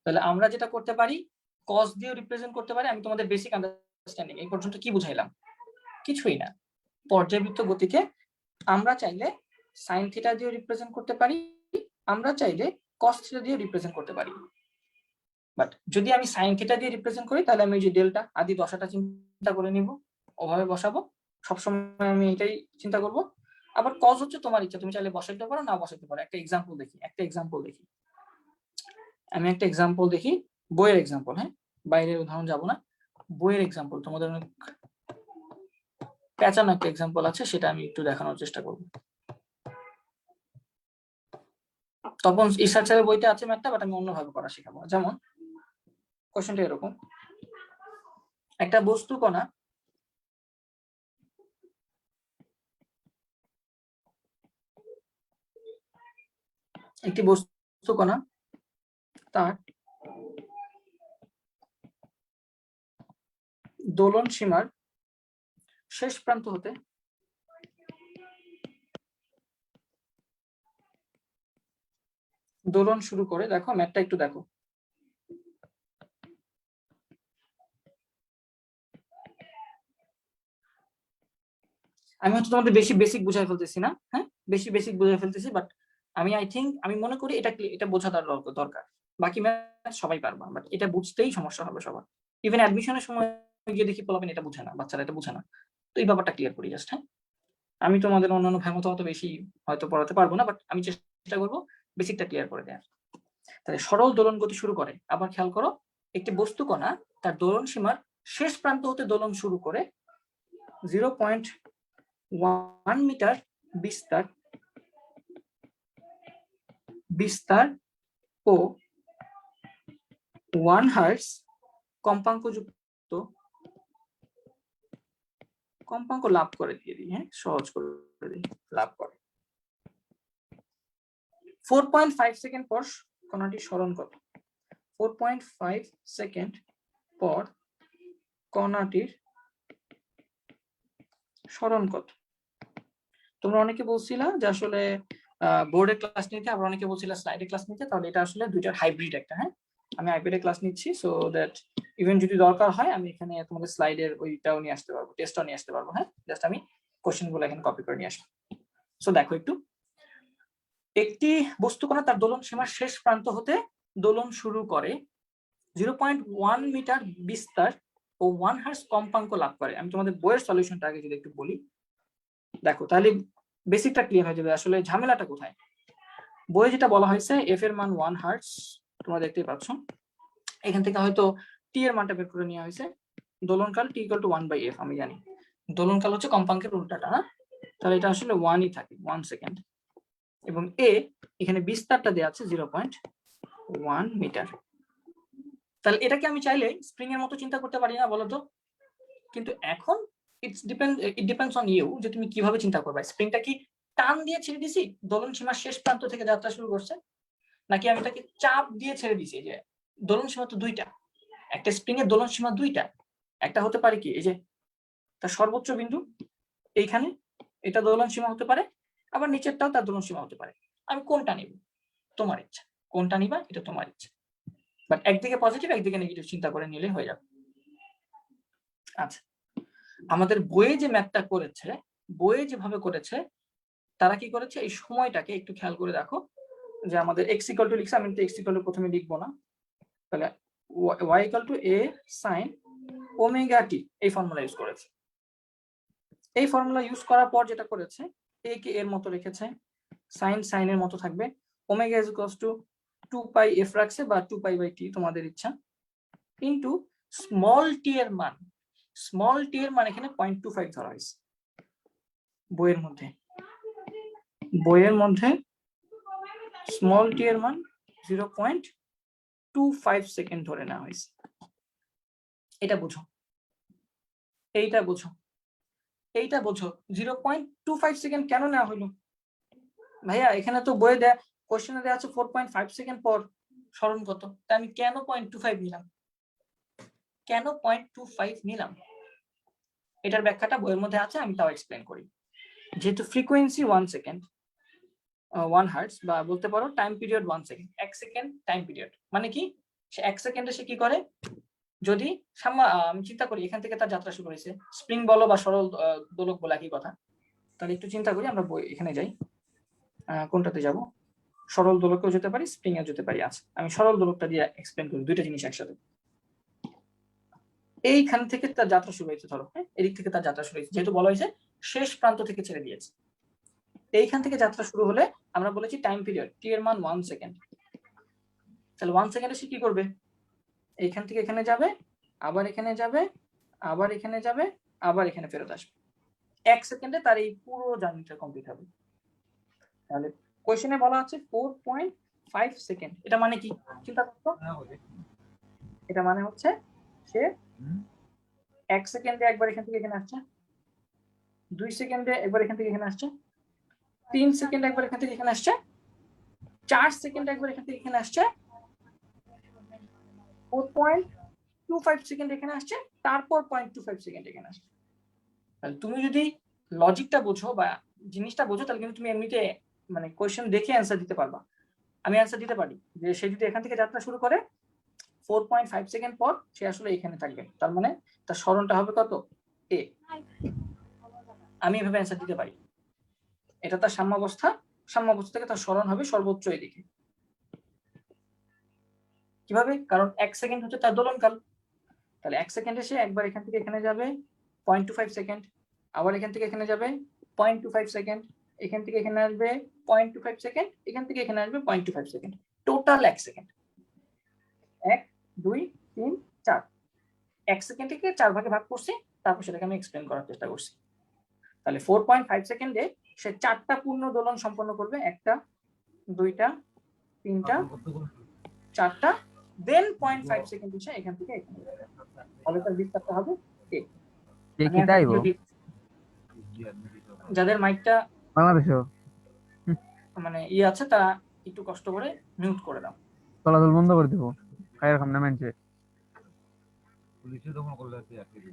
তাহলে আমরা যেটা করতে পারি কস দিয়ে রিপ্রেজেন্ট করতে পারি। আমি তোমাদের বেসিক আন্ডারস্ট্যান্ডিং এই পর্যন্ত কি বুঝাইলাম? কিছুই না। পর্যায়বৃত্ত গতিকে আমরা চাইলে সাইন থিটা দিয়ে রিপ্রেজেন্ট করতে পারি, আমরা চাইলে কস থিটা দিয়ে রিপ্রেজেন্ট করতে পারি। বাট যদি আমি সাইন থিটা দিয়ে রিপ্রেজেন্ট করি তাহলে আমি যে ডেল্টা আদি দশাটা চিন্তা করে নিব, ওভাবে বসাবো সবসময়, আমি এটাই চিন্তা করব। আবার কজ হচ্ছে তোমার ইচ্ছা, তুমি চাইলে বসাইতে পারো, না বসাইতে পারো। একটা এক্সাম্পল দেখি, আমি একটা এক্সাম্পল দেখি, বইয়ের এক্সাম্পল। হ্যাঁ, বাইরের উদাহরণ যাব না, বইয়ের এক্সাম্পল। তোমাদের অনেক প্যাচানো একটা এক্সাম্পল আছে, সেটা আমি একটু দেখানোর চেষ্টা করব। তখন ঈশ্বর স্যারের বইতে আছে ম্যাথটা, বাট আমি অন্যভাবে করা শেখাবো। যেমন কোশ্চেনটা এরকম, একটা বস্তু কণা তার দোলন সীমার শেষ প্রান্ত হতে দোলন শুরু করে, দেখো ম্যাথটা একটু দেখো, আমি হচ্ছে তোমাদের বেশি বেসিক বুঝাই ফেলতেছি না। হ্যাঁ, বেশি বেসিক বুঝাই ফেলতেছি, বাট আমি আমি মনে করি এটা বোঝা দরকার। বাকি ম্যাথ সবাই পারবা, বাট এটা বুঝতেই সমস্যা হবে সবার। ইভেন অ্যাডমিশনের সময় গিয়ে দেখি পোলাপেন এটা বুঝে না, বাচ্চারা এটা বুঝে না। তো এই ব্যাপারটা ক্লিয়ার করি জাস্ট। হ্যাঁ, আমি তোমাদের অন্যান্য ভাই মতো অত বেশি হয়তো পড়াতে পারবো না, বাট আমি চেষ্টা করবো বেসিকটা ক্লিয়ার করে দেওয়ার। তাহলে সরল দোলন গতি শুরু করে, আবার খেয়াল করো, একটি বস্তু কণা তার দোলন সীমার শেষ প্রান্ত হতে দোলন শুরু করে 0.1 মিটার বিস্তার ও 1 হার্টজ কম্পাঙ্কযুক্ত কম্পাঙ্ক লাভ করে, দিয়ে দিই। হ্যাঁ, সহজ করে দিই, লাভ করে 4.5 সেকেন্ড পর কণাটি সরণ করে। 4.5 সেকেন্ড পর কণাটির সরণ কত? তোমরা অনেকে বলছিলা যে আসলে বোর্ডে ক্লাস নিতে, আবার অনেকে বলছিলা স্লাইডে ক্লাস নিতে। তাহলে এটা আসলে দুইটার হাইব্রিড একটা। হ্যাঁ, আমি আইপ্যাডে ক্লাস নিচ্ছি, সো দ্যাট ইভেন যদি দরকার হয় আমি এখানে তোমাদের স্লাইডের ওইটাও নিয়ে আসতে পারবো, টেস্টও নিয়ে আসতে পারবো। হ্যাঁ, জাস্ট আমি কোশ্চেন গুলো এখানে কপি করে নিয়ে আসবো। সো দেখো একটু, একটি বস্তু কণা তার দোলন সীমার শেষ প্রান্ত হতে দোলন শুরু করে 0.1 মিটার বিস্তার ও 1 হার্টজ কম্পাঙ্ক লাভ করে। আমি তোমাদের বইয়ের সলিউশনটা আগে যদি একটু বলি, দেখো তাহলে বেসিকটা ক্লিয়ার হয়ে যাবে আসলে ঝামেলাটা কোথায়। বইয়ে যেটা বলা হয়েছে এফ এর মান 1 হার্টজ, তোমরা দেখতেই পাচ্ছ। এখান থেকে হয়তো টি এর মানটা বের করে নেওয়া হয়েছে। দোলনকাল টি ইকুয়াল টু 1/f, আমি জানি দোলনকাল হচ্ছে কম্পাঙ্কের উল্টাটা। না, তাহলে এটা আসলে 1ই থাকে, 1 সেকেন্ড। এবং এ এখানে বিস্তারটা দেওয়া আছে 0.1 মিটার। তাহলে এটাকে আমি চাইলে স্প্রিং এর মতো চিন্তা করতে পারি না, বলতো? কিন্তু এখন ইট ডিপেন্ডস অন ইউ যে তুমি কিভাবে চিন্তা করবে। স্প্রিংটা কি টান দিয়ে ছেড়ে দিছি, দোলন সীমার শেষ প্রান্ত থেকে যাত্রা শুরু করছে, নাকি আমি তাকে চাপ দিয়ে ছেড়ে দিছি? যে দোলন সীমা তো দুইটা, একটা স্প্রিং এর দোলন সীমা দুইটা। একটা হতে পারে কি, এই যে তার সর্বোচ্চ বিন্দু এইখানে, এটা দোলন সীমা হতে পারে, আবার নিচেরটাও তার দোলন সীমা হতে পারে। আমি কোনটা নিব, তোমার ইচ্ছা, কোনটা নিবা এটা তোমার ইচ্ছা। বাট একদিকে পজিটিভ একদিকে নেগেটিভ চিন্তা করে নিলে হয়ে যাবে। আচ্ছা, আমাদের বইয়ে যে ম্যাথটা করেছে, বইয়ে যেভাবে করেছে, তারা কি করেছে, এই সময়টাকে একটু খেয়াল করে দেখো, যে আমাদের এক্স ইকুয়াল টু লিখছে, আমি তো এক্স ইকুয়াল টু প্রথমে লিখবো না, তাহলে Y equal to A sine omega T, এই ফর্মুলা ইউজ করেছে। এই ফর্মুলা ইউজ করার পর যেটা করেছে, এ কে এর মতো রেখেছে, সাইন সাইনের মতো থাকবে, omega is equals two 2 pi F রাখছে, বা 2 পাই/টি তোমাদের ইচ্ছা, ইনটু স্মল টি এর মান, এখানে 0.25 ধরা হয়েছে বইয়ের মধ্যে স্মল টি এর মান 0.25 সেকেন্ড ধরে নেওয়া হয়েছে। এটা বুঝো, এইটা বোঝো 0.25 সেকেন্ড কেন নেওয়া হলো? ভাইয়া এখানে তো বইয়ে দেয়া, কোশ্চেনে দেওয়া আছে 4.5 সেকেন্ড পর সরণ কত, তা আমি কেন 0.25 নিলাম? এটার ব্যাখ্যাটা বইয়ের মধ্যে আছে, আমি তাও এক্সপ্লেন করি। যেহেতু ফ্রিকোয়েন্সি 1 সেকেন্ড, 1 হার্টজ বা বলতে পারো time period 1 second, 1 second time period মানে কি সে 1 সেকেন্ডে সে কি করে, যদি আমি চিন্তা করি এখান থেকে তার যাত্রা শুরু হয়েছে, স্প্রিং বলো বা সরল দোলক বলো একই কথা, তাহলে একটু চিন্তা করি আমরা এখানে যাই, কোনটাতে যাব, সরল দোলকেও যেতে পারি স্প্রিং এও যেতে পারি। আচ্ছা আমি সরল দোলকটা দিয়ে এক্সপ্লেন করি, দুইটা জিনিস একসাথে। এইখান থেকে তার যাত্রা শুরু হয়েছে, ধরো হ্যাঁ এদিক থেকে তার যাত্রা শুরু হয়েছে, যেহেতু বলা হয়েছে শেষ প্রান্ত থেকে ছেড়ে দিয়েছে, এইখান থেকে যাত্রা শুরু হলে আমরা বলেছি টাইম পিরিয়ড টি এর মান 1 সেকেন্ড, তাহলে 1 সেকেন্ডে সে কি করবে, এইখান থেকে এখানে যাবে, আবার এখানে যাবে, আবার এখানে যাবে, আবার এখানে ফেরত আসবে, 1 সেকেন্ডে তার এই পুরো জার্নিটা কমপ্লিট হবে। তাহলে কোশ্চেনে বলা আছে 4.5 সেকেন্ড, এটা মানে কি চিন্তা করো, এটা মানে হচ্ছে সে 1 সেকেন্ডে একবার এখান থেকে এখানে আসছে, 2 সেকেন্ডে একবার এখান থেকে এখানে আসছে, 3 সেকেন্ডে একবার এখান থেকে এখানে আসছে, 4 সেকেন্ডে একবার এখান থেকে এখানে আসছে, 4.25 সেকেন্ড এখানে আসছে, তারপর 0.25 সেকেন্ড এখানে আসছে। তাহলে তুমি যদি লজিকটা বোঝো বা জিনিসটা বোঝো তাহলে কিন্তু তুমি এমনিতে মানে কোয়েশ্চেন দেখে অ্যান্সার দিতে পারবা। আমি অ্যান্সার দিতে পারি যে সে যদি এখান থেকে যাত্রা শুরু করে 4.5 সেকেন্ড পর সে আসলে এখানে থাকবে, তার মানে তার সরণটা হবে কত, এ। আমি এভাবে অ্যান্সার দিতে পারি, এটা তার সাম্যাবস্থা, সাম্যাবস্থা থেকে তার সরণ হবে সর্বোচ্চ এদিকে। কিভাবে, কারণ 1 সেকেন্ড হচ্ছে তার দোলনকাল, তাহলে 1 সেকেন্ডে সে একবার এখান থেকে এখানে যাবে 0.25 সেকেন্ড, আবার এখান থেকে এখানে যাবে 0.25 সেকেন্ড, এখান থেকে এখানে আসবে 0.25 সেকেন্ড, এখান থেকে এখানে আসবে 0.25 সেকেন্ড, টোটাল 1 সেকেন্ড। 1 2 3 4, 1 সেকেন্ডকে 4 ভাগে ভাগ করছি, তারপর সেটাকে আমি এক্সপ্লেন করার চেষ্টা করছি। তাহলে 4.5 সেকেন্ডে সে 4টা পূর্ণ দোলন সম্পন্ন করবে, 1টা 2টা 3টা 4টা, দেন 0.5 সেকেন্ড সে এখান থেকে এখানে, তাহলে তার বিস্তারটা হবে এ। কি তাইবো যাদের মাইকটা বাংলাদেশও মানে আছে তারা একটু কষ্ট করে মিউট করে দাও। চলাচল বন্ধ করে দিব, খায়ের খাম না মানছে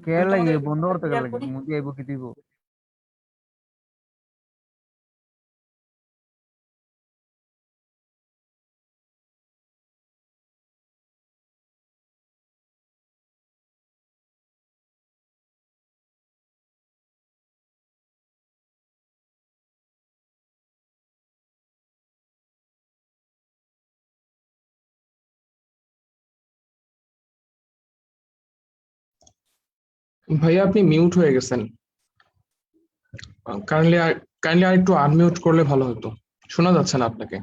কে লাগে বন্ধ করতে গেলে লাগে মুদি আইবো কি দিব। ভাইয়া আপনি মিউট হয়ে গেছেন, কাইন্ডলি কাইন্ডলি আর একটু আনমিউট করলে ভালো হতো, শোনা যাচ্ছে না আপনাকে।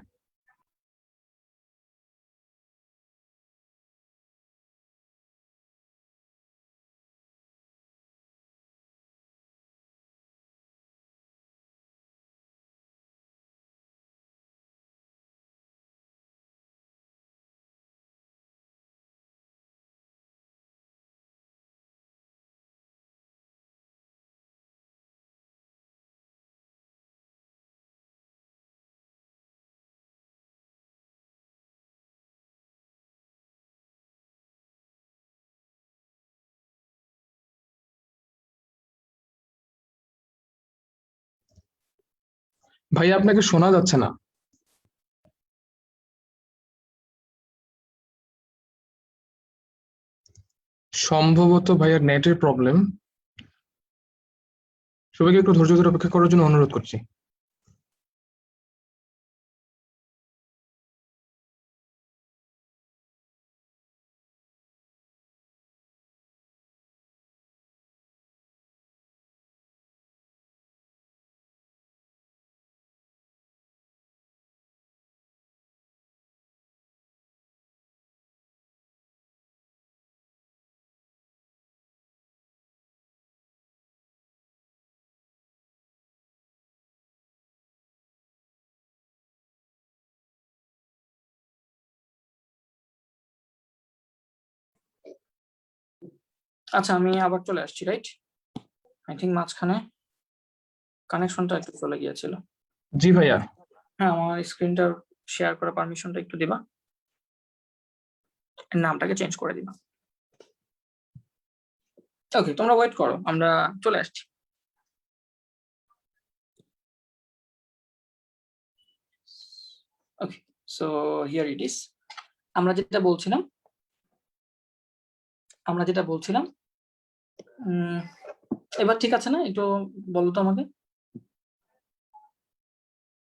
ভাইয়া আপনাকে শোনা যাচ্ছে না। সম্ভবত ভাইয়ার নেটের প্রবলেম, সবাইকে একটু ধৈর্য ধরে অপেক্ষা করার জন্য অনুরোধ করছি। আচ্ছা আমি আবার চলে আসছি, রাইট? আই থিঙ্ক মাঝখানে কানেকশনটা একটু চলে গিয়েছিল। জি ভাইয়া। হ্যাঁ আমার স্ক্রিনটা শেয়ার করার পারমিশনটা একটু দিবা, নামটাকে চেঞ্জ করে দিবা। ওকে তোমরা ওয়েট করো, আমরা চলে আসছি। So here it is. আমরা যেটা বলছিলাম এবার ঠিক আছে না? একটু বলো তো আমাকে।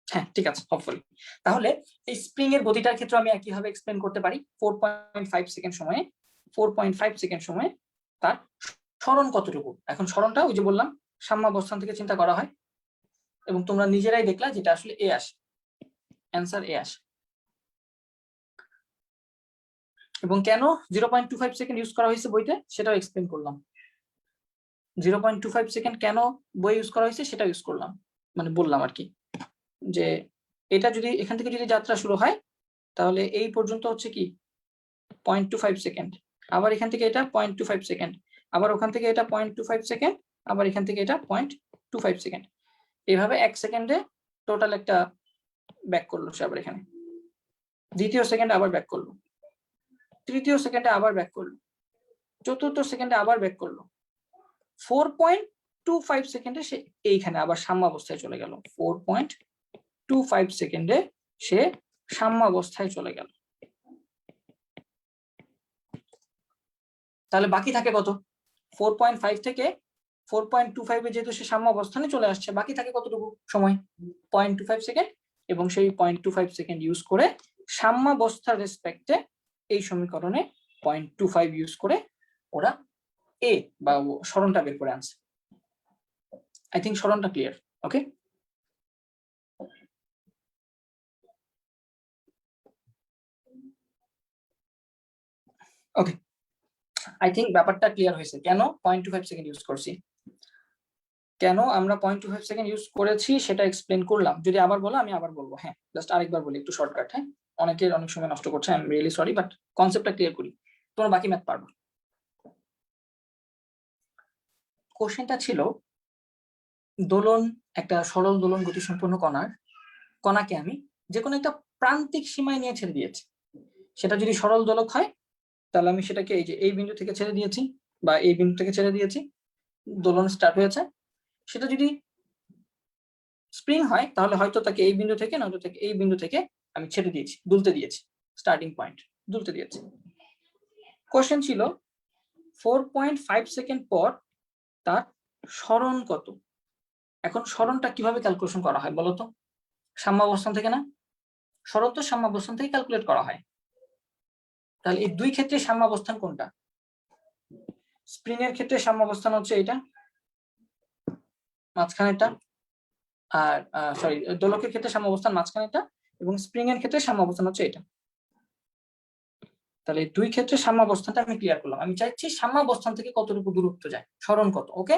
হ্যাঁ ঠিক আছে, হপফুলি। তাহলে এই স্প্রিং এর গতিটার ক্ষেত্রে আমি একইভাবে এক্সপ্লেন করতে পারি। 4.5 সেকেন্ড সময়ে 4.5 সেকেন্ড সময়ে তার সরণ কতটুকু। এখন সরণটা ওই যে বললাম সাম্যাবস্থান থেকে চিন্তা করা হয়, এবং তোমরা নিজেরাই দেখলা যেটা আসলে এ আসে, অ্যান্সার এ আসে। এবং কেন 0.25 সেকেন্ড ইউজ করা হয়েছে বইতে সেটাও এক্সপ্লেন করলাম। 0.25 সেকেন্ড কেন বই ইউজ করা হয়েছে সেটা ইউজ করলাম, মানে বললাম আর কি, যে এটা যদি এখান থেকে যদি যাত্রা শুরু হয় তাহলে এই পর্যন্ত হচ্ছে কি 0.25 সেকেন্ড, আবার এখান থেকে এটা 0.25 সেকেন্ড, আবার ওখান থেকে এটা 0.25 সেকেন্ড, আবার এখান থেকে এটা 0.25 সেকেন্ড। এইভাবে 1 সেকেন্ডে টোটাল একটা ব্যাক করলো সে, আবার এখানে দ্বিতীয় সেকেন্ডে আবার ব্যাক করলো, তৃতীয় সেকেন্ডে আবার ব্যাক করলো, চতুর্থ সেকেন্ডে আবার ব্যাক করলো, 4.25 সেকেন্ডে সে এইখানে আবার সাম্যাবস্থায় চলে গেল। 4.25 সেকেন্ডে সে সাম্যাবস্থায় চলে গেল। তাহলে বাকি থাকে কত? 4.5 থেকে 4.25 এ যেহেতু সে সাম্যাবস্থানে চলে আসছে, বাকি থাকে কতটুকু সময়? 0.25 সেকেন্ড। এবং সেই 0.25 সেকেন্ড ইউজ করে সাম্যাবস্থার রেসপেক্টে এই সমীকরণে 0.25 ইউজ করে ওরা এ বা সরণটা বের করে আনছে। আই থিঙ্ক সরণটা clear. Okay, okay, I think ব্যাপারটা ক্লিয়ার হয়েছে কেন 0.25 সেকেন্ড ইউজ করছি, কেন আমরা 0.25 সেকেন্ড ইউজ করেছি সেটা এক্সপ্লেন করলাম। যদি আবার বলো আমি আবার বলবো। হ্যাঁ, জাস্ট আরেকবার বলি, একটু শর্টকাট। হ্যাঁ, অনেকের অনেক সময় নষ্ট করছে, I am really sorry, but কনসেপ্টটা ক্লিয়ার করি, তোমরা বাকি ম্যাথ পারবে। কোশ্চেনটা ছিল দোলন, একটা সরল দোলন গতিসম্পন্ন কণাকে আমি যে কোনো একটা প্রান্তিক সীমায় নিয়ে ছেড়ে দিয়েছি। সেটা যদি সরল দোলক হয় তাহলে আমি সেটাকে এই যে এই বিন্দু থেকে ছেড়ে দিয়েছি বা এই বিন্দু থেকে ছেড়ে দিয়েছি, দোলন স্টার্ট হয়েছে। সেটা যদি স্প্রিং হয় তাহলে হয়তো তাকে এই বিন্দু থেকে নয়তো তাকে এই বিন্দু থেকে আমি ছেড়ে দিয়েছি, দুলতে দিয়েছি, স্টার্টিং পয়েন্ট দুলতে দিয়েছি। কোশ্চেন ছিল 4.5 সেকেন্ড পর তার সরণ কত। এখন সরণটা কিভাবে ক্যালকুলেশন করা হয় বলতো? সাম্যাবস্থান থেকে না? সরণ তো সাম্যাবস্থান থেকে ক্যালকুলেট করা হয়। তাহলে এই দুই ক্ষেত্রে সাম্যাবস্থান কোনটা? স্প্রিং এর ক্ষেত্রে সাম্যাবস্থান হচ্ছে এটা, মাঝখানেরটা, আর সরি দোলকের ক্ষেত্রে সাম্যাবস্থান মাঝখানেরটা, এবং স্প্রিং এর ক্ষেত্রে সাম্যাবস্থান হচ্ছে এটা। তাহলে দুই ক্ষেত্রে সাম্যাবস্থানটা আমি ক্লিয়ার করলাম। আমি চাইছি সাম্যাবস্থান থেকে কতটুকু দূরত্ব যায়, সরণ কত। ওকে,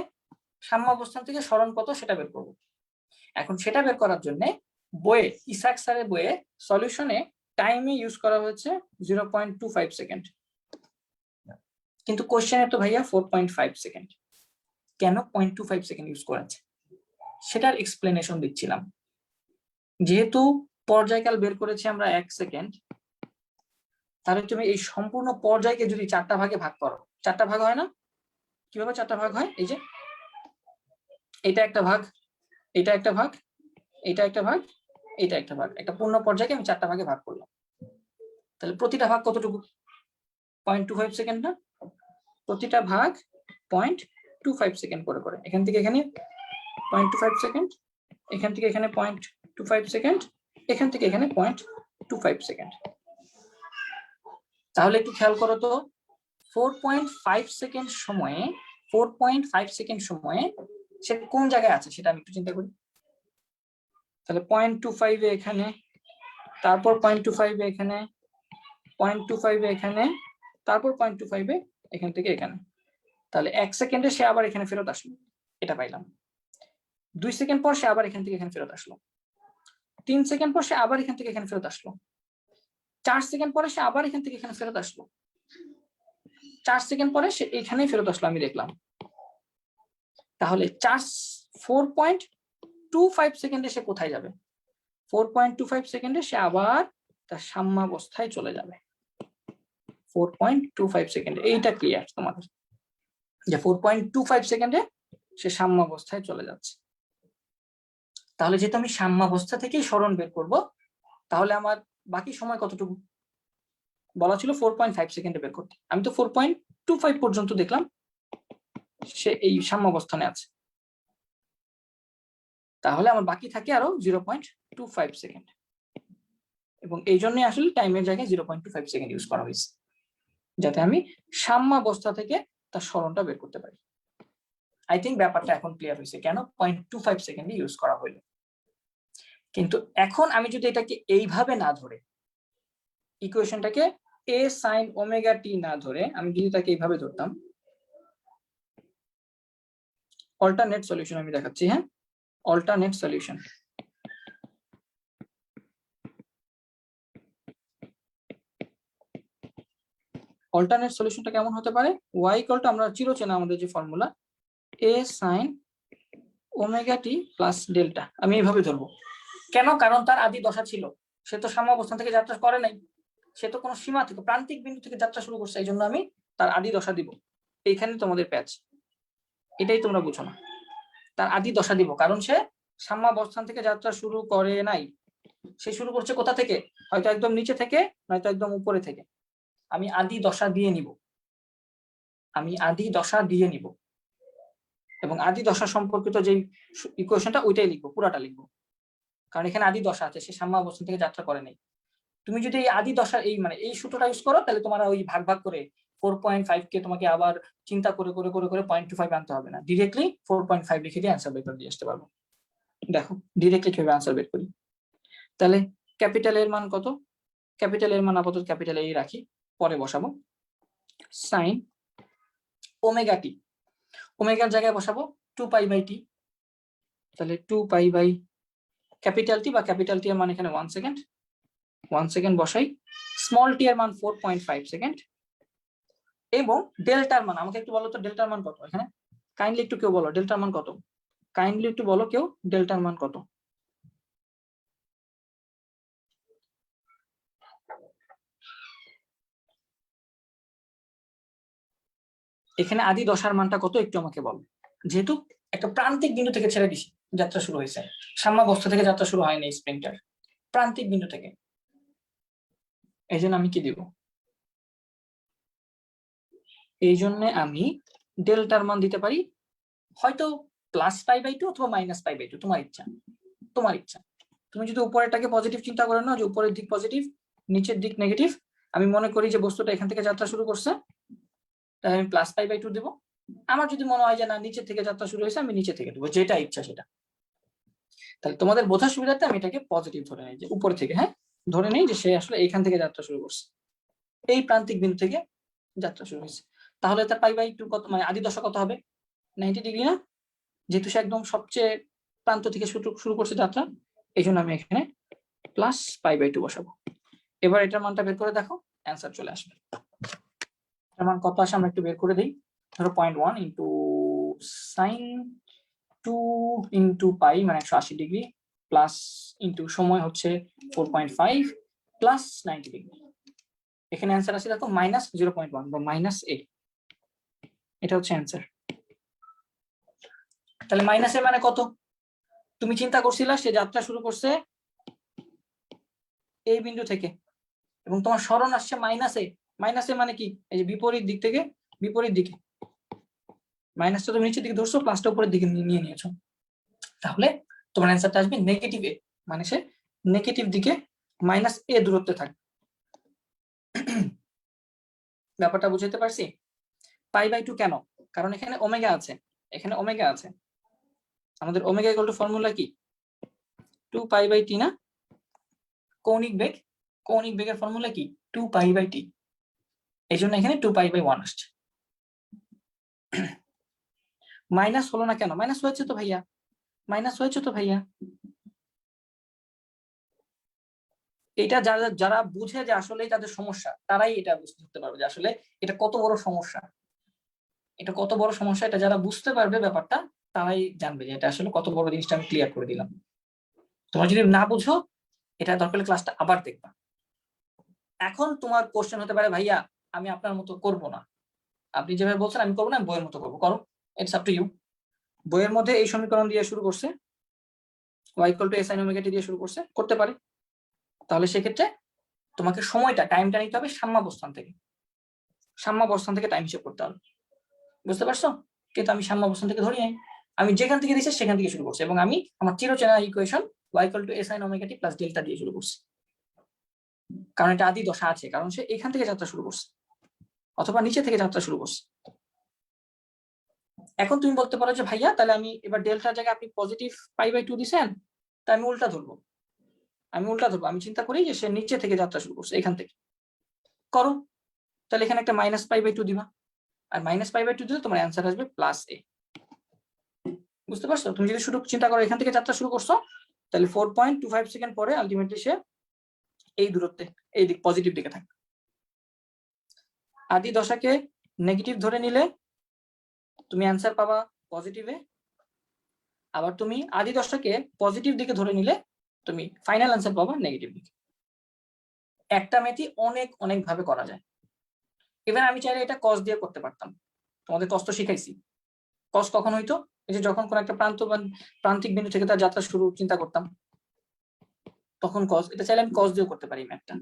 সাম্যাবস্থান থেকে সরণ কত সেটা বের করব। এখন সেটা বের করার জন্য বইয়ে, ইসাক স্যারের বইয়ে সলিউশনে টাইমে ইউজ করা হয়েছে 0.25 সেকেন্ড, কিন্তু কোশ্চেনে তো ভাইয়া 4.5 সেকেন্ড। কেন 0.25 সেকেন্ড ইউজ করেছে সেটার এক্সপ্লেনেশন দিচ্ছিলাম। যেহেতু পর্যায়কাল বের করেছি আমরা 1 সেকেন্ড, তাহলে তুমি এই সম্পূর্ণ পর্যায়কে যদি 4টা ভাগে ভাগ করো, 4টা ভাগ হয় না? কিভাবে 4টা ভাগ হয়? এই যে এটা একটা ভাগ, এটা একটা ভাগ, এটা একটা ভাগ, এটা একটা ভাগ, একটা পূর্ণ পর্যায়কে আমি 4টা ভাগে ভাগ করলাম। তাহলে প্রতিটা ভাগ কতটুকু? 0.25 সেকেন্ড না? প্রতিটা ভাগ 0.25 সেকেন্ড করে করে, এখান থেকে এখানে 0.25 সেকেন্ড, এখান থেকে এখানে 0.25 সেকেন্ড, এখান থেকে এখানে 0.25 সেকেন্ড। তাহলে একটু খেয়াল করো তো, 4.5 সেকেন্ড সময়ে 4.5 সেকেন্ড সময়ে সে কোন জায়গায় আছে সেটা আমি একটু চিন্তা করি। তাহলে 0.25 এ এখানে, তারপর 0.25 এ এখানে, 0.25 এ এখানে, তারপর 0.25 এ এখান থেকে এখানে। তাহলে 1 সেকেন্ডে সে আবার এখানে ফেরত আসলো, এটা পাইলাম। 2 সেকেন্ড পর সে আবার এখান থেকে এখানে ফেরত আসলো, 3 সেকেন্ড পর সে আবার এখান থেকে এখানে ফেরত আসলো, 4 সেকেন্ড পরে সে আবার এখান থেকে এখানে ফেরত আসলো, 4 সেকেন্ড পরে সে এখানেই ফেরত আসলো, আমি দেখলাম। তাহলে 4.25 সেকেন্ডে সে কোথায় যাবে? 4.25 সেকেন্ডে সে আবার তার সাম্যাবস্থায় চলে যাবে। 4.25 সেকেন্ডে, এইটা ক্লিয়ার তোমাদের যে 4.25 সেকেন্ডে সে সাম্যাবস্থায় চলে যাচ্ছে। তাহলে যেহেতু আমি সাম্যাবস্থা থেকেই সরণ বের করব, তাহলে আমার বাকি সময় কতটুকু বলা ছিল 4.5 সেকেন্ডে বের করতে, আমি তো 4.25 পর্যন্ত দেখলাম সে এই সাম্যাবস্থানে আছে, তাহলে আমার বাকি থাকে আরো 0.25 সেকেন্ড, এবং এই জন্য আসলে টাইমের জায়গায় 0.25 সেকেন্ড ইউজ করা হয়েছে, যাতে আমি সাম্যাবস্থা থেকে তার সরণটা বের করতে পারি। আই থিঙ্ক ব্যাপারটা এখন ক্লিয়ার হয়েছে কেন 0.25 সেকেন্ড ইউজ করা হলো। কিন্তু এখন আমি যদি এটাকে এইভাবে না ধরে, ইকুয়েশনটাকে a sin ওমেগা t না ধরে আমি যদি তাকে এইভাবে ধরতাম, অল্টারনেট সলিউশন আমি দেখাচ্ছি, হ্যাঁ, অল্টারনেট সলিউশন। অল্টারনেট সলিউশনটা কেমন হতে পারে, y ইকুয়াল টু আমরা চিরচেনা আমাদের যে formula a sin omega t plus delta, আমি এইভাবে ধরবো। কেন? কারণ তার আদি দশা ছিল, সে তো সাম্যাবস্থান থেকে যাত্রা করে নাই, সে তো কোনো সীমা থেকে প্রান্তিক বিন্দু থেকে যাত্রা শুরু করছে, এই জন্য আমি তার আদি দশা দিব। এইখানে তোমাদের প্যাচ, এটাই তোমরা বুঝো না, তার আদি দশা দিব, কারণ সে সাম্যাবস্থান থেকে যাত্রা শুরু করে নাই, সে শুরু করছে কোথা থেকে, হয়তো একদম নিচে থেকে, নয়তো একদম উপরে থেকে। আমি আদি দশা দিয়ে নিব, আমি আদি দশা দিয়ে নিব, এবং আদি দশা সম্পর্কিত যে ইকুয়েশনটা ওইটাই লিখবো, পুরাটা লিখবো, কারণ এখানে আদি দশা আছে, সে সাম্যাবস্থান থেকে যাত্রা করে নাই। তুমি যদি এই আদি দশা এই সূত্রটা ইউজ করো, তাহলে তোমার ওই ভাগ ভাগ করে 4.5 কে তোমাকে আবার চিন্তা করে করে করে করে 0.25 আনতে হবে না, ডিরেক্টলি 4.5 লিখে দিয়ে অ্যান্সার বের করে দিয়ে আসতে পারবো। দেখো ডিরেক্টলি কিভাবে অ্যান্সার বের করি। তাহলে ক্যাপিটাল এর মান কত, ক্যাপিটাল এর মান আপাতত ক্যাপিটাল এই রাখি, পরে বসাবো। সাইন ওমেগা টি, ওমেগার জায়গায় বসাবো 2π/t, তাহলে 2π/ ক্যাপিটাল টি, বা ক্যাপিটাল টি এর মান এখানে 1 সেকেন্ড, 1 সেকেন্ড বসাই, স্মল টি এর মান 4.5 সেকেন্ড, এবং ডেল্টার মান আমাকে একটু বলো তো, ডেল্টার মান কত এখানে, কাইন্ডলি একটু কেউ বলো ডেল্টার মান কত, কাইন্ডলি একটু বলো কেউ ডেল্টার মান কত। এখানে আদি দশার মানটা কত একটু আমাকে বলো, যেহেতু একটা প্রান্তিক বিন্দু থেকে ছেড়ে দিছি, যাত্রা শুরু হয়েছে, সাম্যাবস্থা থেকে যাত্রা শুরু হয়নি, স্প্রিংটার প্রান্তিক বিন্দু থেকে, এই জন্য আমি কি দিব, এই জন্য আমি ডেল্টার মান দিতে পারি হয়তো +π/2 অথবা -π/2, তোমার ইচ্ছা, তোমার ইচ্ছা। তুমি যদি উপরেরটাকে পজিটিভ চিন্তা করে নাও, যে উপরের দিক পজিটিভ, নিচের দিক নেগেটিভ, আমি মনে করি যে বস্তুটা এখান থেকে যাত্রা শুরু করছে, তাহলে আমি +π/2 দেবো। আমার যদি মনে হয় যে না নিচের থেকে যাত্রা শুরু হয়েছে, আমি নিচে থেকে দেবো, যেটা ইচ্ছা সেটা। তাহলে তোমাদের বোঝার সুবিধার্থে আমি এটাকে পজিটিভ ধরে নিই, যে উপর থেকে, হ্যাঁ, ধরে নিই যে সে আসলে এইখান থেকে যাত্রা শুরু করছে, এই প্রান্তিক বিন্দু থেকে যাত্রা শুরু হয়েছে। তাহলে তার π/2 কত, মানে আদি দশা কত হবে, 90 ডিগ্রি না, যেহেতু সে একদম সবচেয়ে প্রান্ত থেকে শুরু করছে যাত্রা, এই জন্য আমি এখানে +π/2 বসাবো। এবার এটার মানটা বের করে দেখো, অ্যান্সার চলে আসবে। এটার মান কত আসে আমরা একটু বের করে দিই। ধরো 0.1 ইন্টু সাইন 2 ইন্টু পাই, মানে 180 ডিগ্রি, প্লাস ইন্টু সময় হচ্ছে 4.5 প্লাস 90 ডিগ্রি। এখানে অ্যান্সার আসে দেখো -0.1 বা -a, এটা হচ্ছে অ্যান্সার। তাহলে মাইনাসের মানে কত, তুমি চিন্তা করছিলা সে যাত্রা শুরু করছে এই বিন্দু থেকে, এবং তোমার সরণ আসছে মাইনাসে, মাইনাসে মানে কি, এই যে বিপরীত দিক থেকে বিপরীত দিকে, মাইনাসটা তুমি নিচের দিকে ধরছো, প্লাসটা উপরের দিকে নিয়ে নিয়েছো, তাহলে তোমার অ্যান্সারটা আসবে -a, মানে সে নেগেটিভ দিকে -a দূরত্বে থাকবে। ব্যাপারটা বুঝতে পারছি। π/2 কেন, কারণ এখানে ওমেগা আছে, এখানে ওমেগা আছে, আমাদের ওমেগা ইকুয়াল টু ফর্মুলা কি 2π/t না, কৌণিক বেগ, কৌণিক বেগের ফর্মুলা কি 2π/t, এই জন্য এখানে 2π/1 আসছে। মাইনাস হলো না কেন, মাইনাস হয়েছে তো ভাইয়া, মাইনাস হয়েছে তো ভাইয়া। এটা যারা যারা বুঝে যে আসলে তাদের সমস্যা, তারাই এটা বুঝতে পারবে যে আসলে এটা কত বড় সমস্যা, এটা কত বড় সমস্যা, এটা যারা বুঝতে পারবে ব্যাপারটা, তারাই জানবে যে এটা আসলে কত বড় জিনিসটা আমি ক্লিয়ার করে দিলাম। তোমরা যদি না বুঝো, এটা দরকার ক্লাসটা আবার দেখবা। এখন তোমার কোশ্চেন হতে পারে ভাইয়া আমি আপনার মতো করব না, আপনি যেভাবে বলছেন আমি করবো না, আমি বইয়ের মতো করবো, করো, ইটস আপ টু ইউ। বইয়ের মধ্যে এই সমীকরণ দিয়ে শুরু করছে, y = a sin omega t দিয়ে শুরু করছে, করতে পারে, তাহলে সেক্ষেত্রে তোমাকে সময়টা টাইমটা নিতে হবে সাম্যাবস্থান থেকে, সাম্যাবস্থান থেকে টাইম হিসেব করতে হবে, বুঝতে পারছো? কিন্তু আমি সাম্যাবস্থান থেকে ধরি নাই, আমি যেখান থেকে দিচ্ছি সেখান থেকে শুরু করছি, এবং আমি আমার চিরচেনা equation y = a sin omega t + delta দিয়ে শুরু করছি, কারণ এটা আদি দশা আছে, কারণ সে এখান থেকে যাত্রা শুরু করছে অথবা নিচে থেকে যাত্রা শুরু করছে। এখন তুমি বলতে পারো যে ভাইয়া তাহলে আমি এবার ডেল্টার জায়গায় আপনি পজিটিভ π/2 দিছেন, তা আমি উল্টা ধরবো, আমি চিন্তা করি যে সে নিচে থেকে যাত্রা শুরু করছে, এখান থেকে করো, তাহলে এখানে একটা -π/2 দিবা, আর -π/2 দিলে তোমার অ্যান্সার আসবে +a। বুঝতে পারছো? তুমি যদি শুধু চিন্তা করো এখান থেকে যাত্রা শুরু করছো, তাহলে 4.25 সেকেন্ড পরে আলটিমেটলি সে এই দূরত্বে এই দিক পজিটিভ দিকে থাকবে। আদি দশাকে নেগেটিভ ধরে নিলে তুমি অ্যান্সার পাবা পজিটিভে, আবার তুমি আদি দশাকে পজিটিভ দিকে ধরে নিলে তুমি ফাইনাল অ্যান্সার পাবা নেগেটিভ দিকে। একটা মেথি অনেক অনেক ভাবে করা যায়। এবার আমি চাইলে এটা কস দিয়ে করতে পারতাম, তোমাদের কস তো শিখাইছি। কস কখন হইতো? এই যে যখন কোন একটা প্রান্তিক বিন্দু থেকে তার যাত্রা শুরু চিন্তা করতাম, তখন কস। এটা চাইলে আমি কস দিয়েও করতে পারি ম্যাথটা।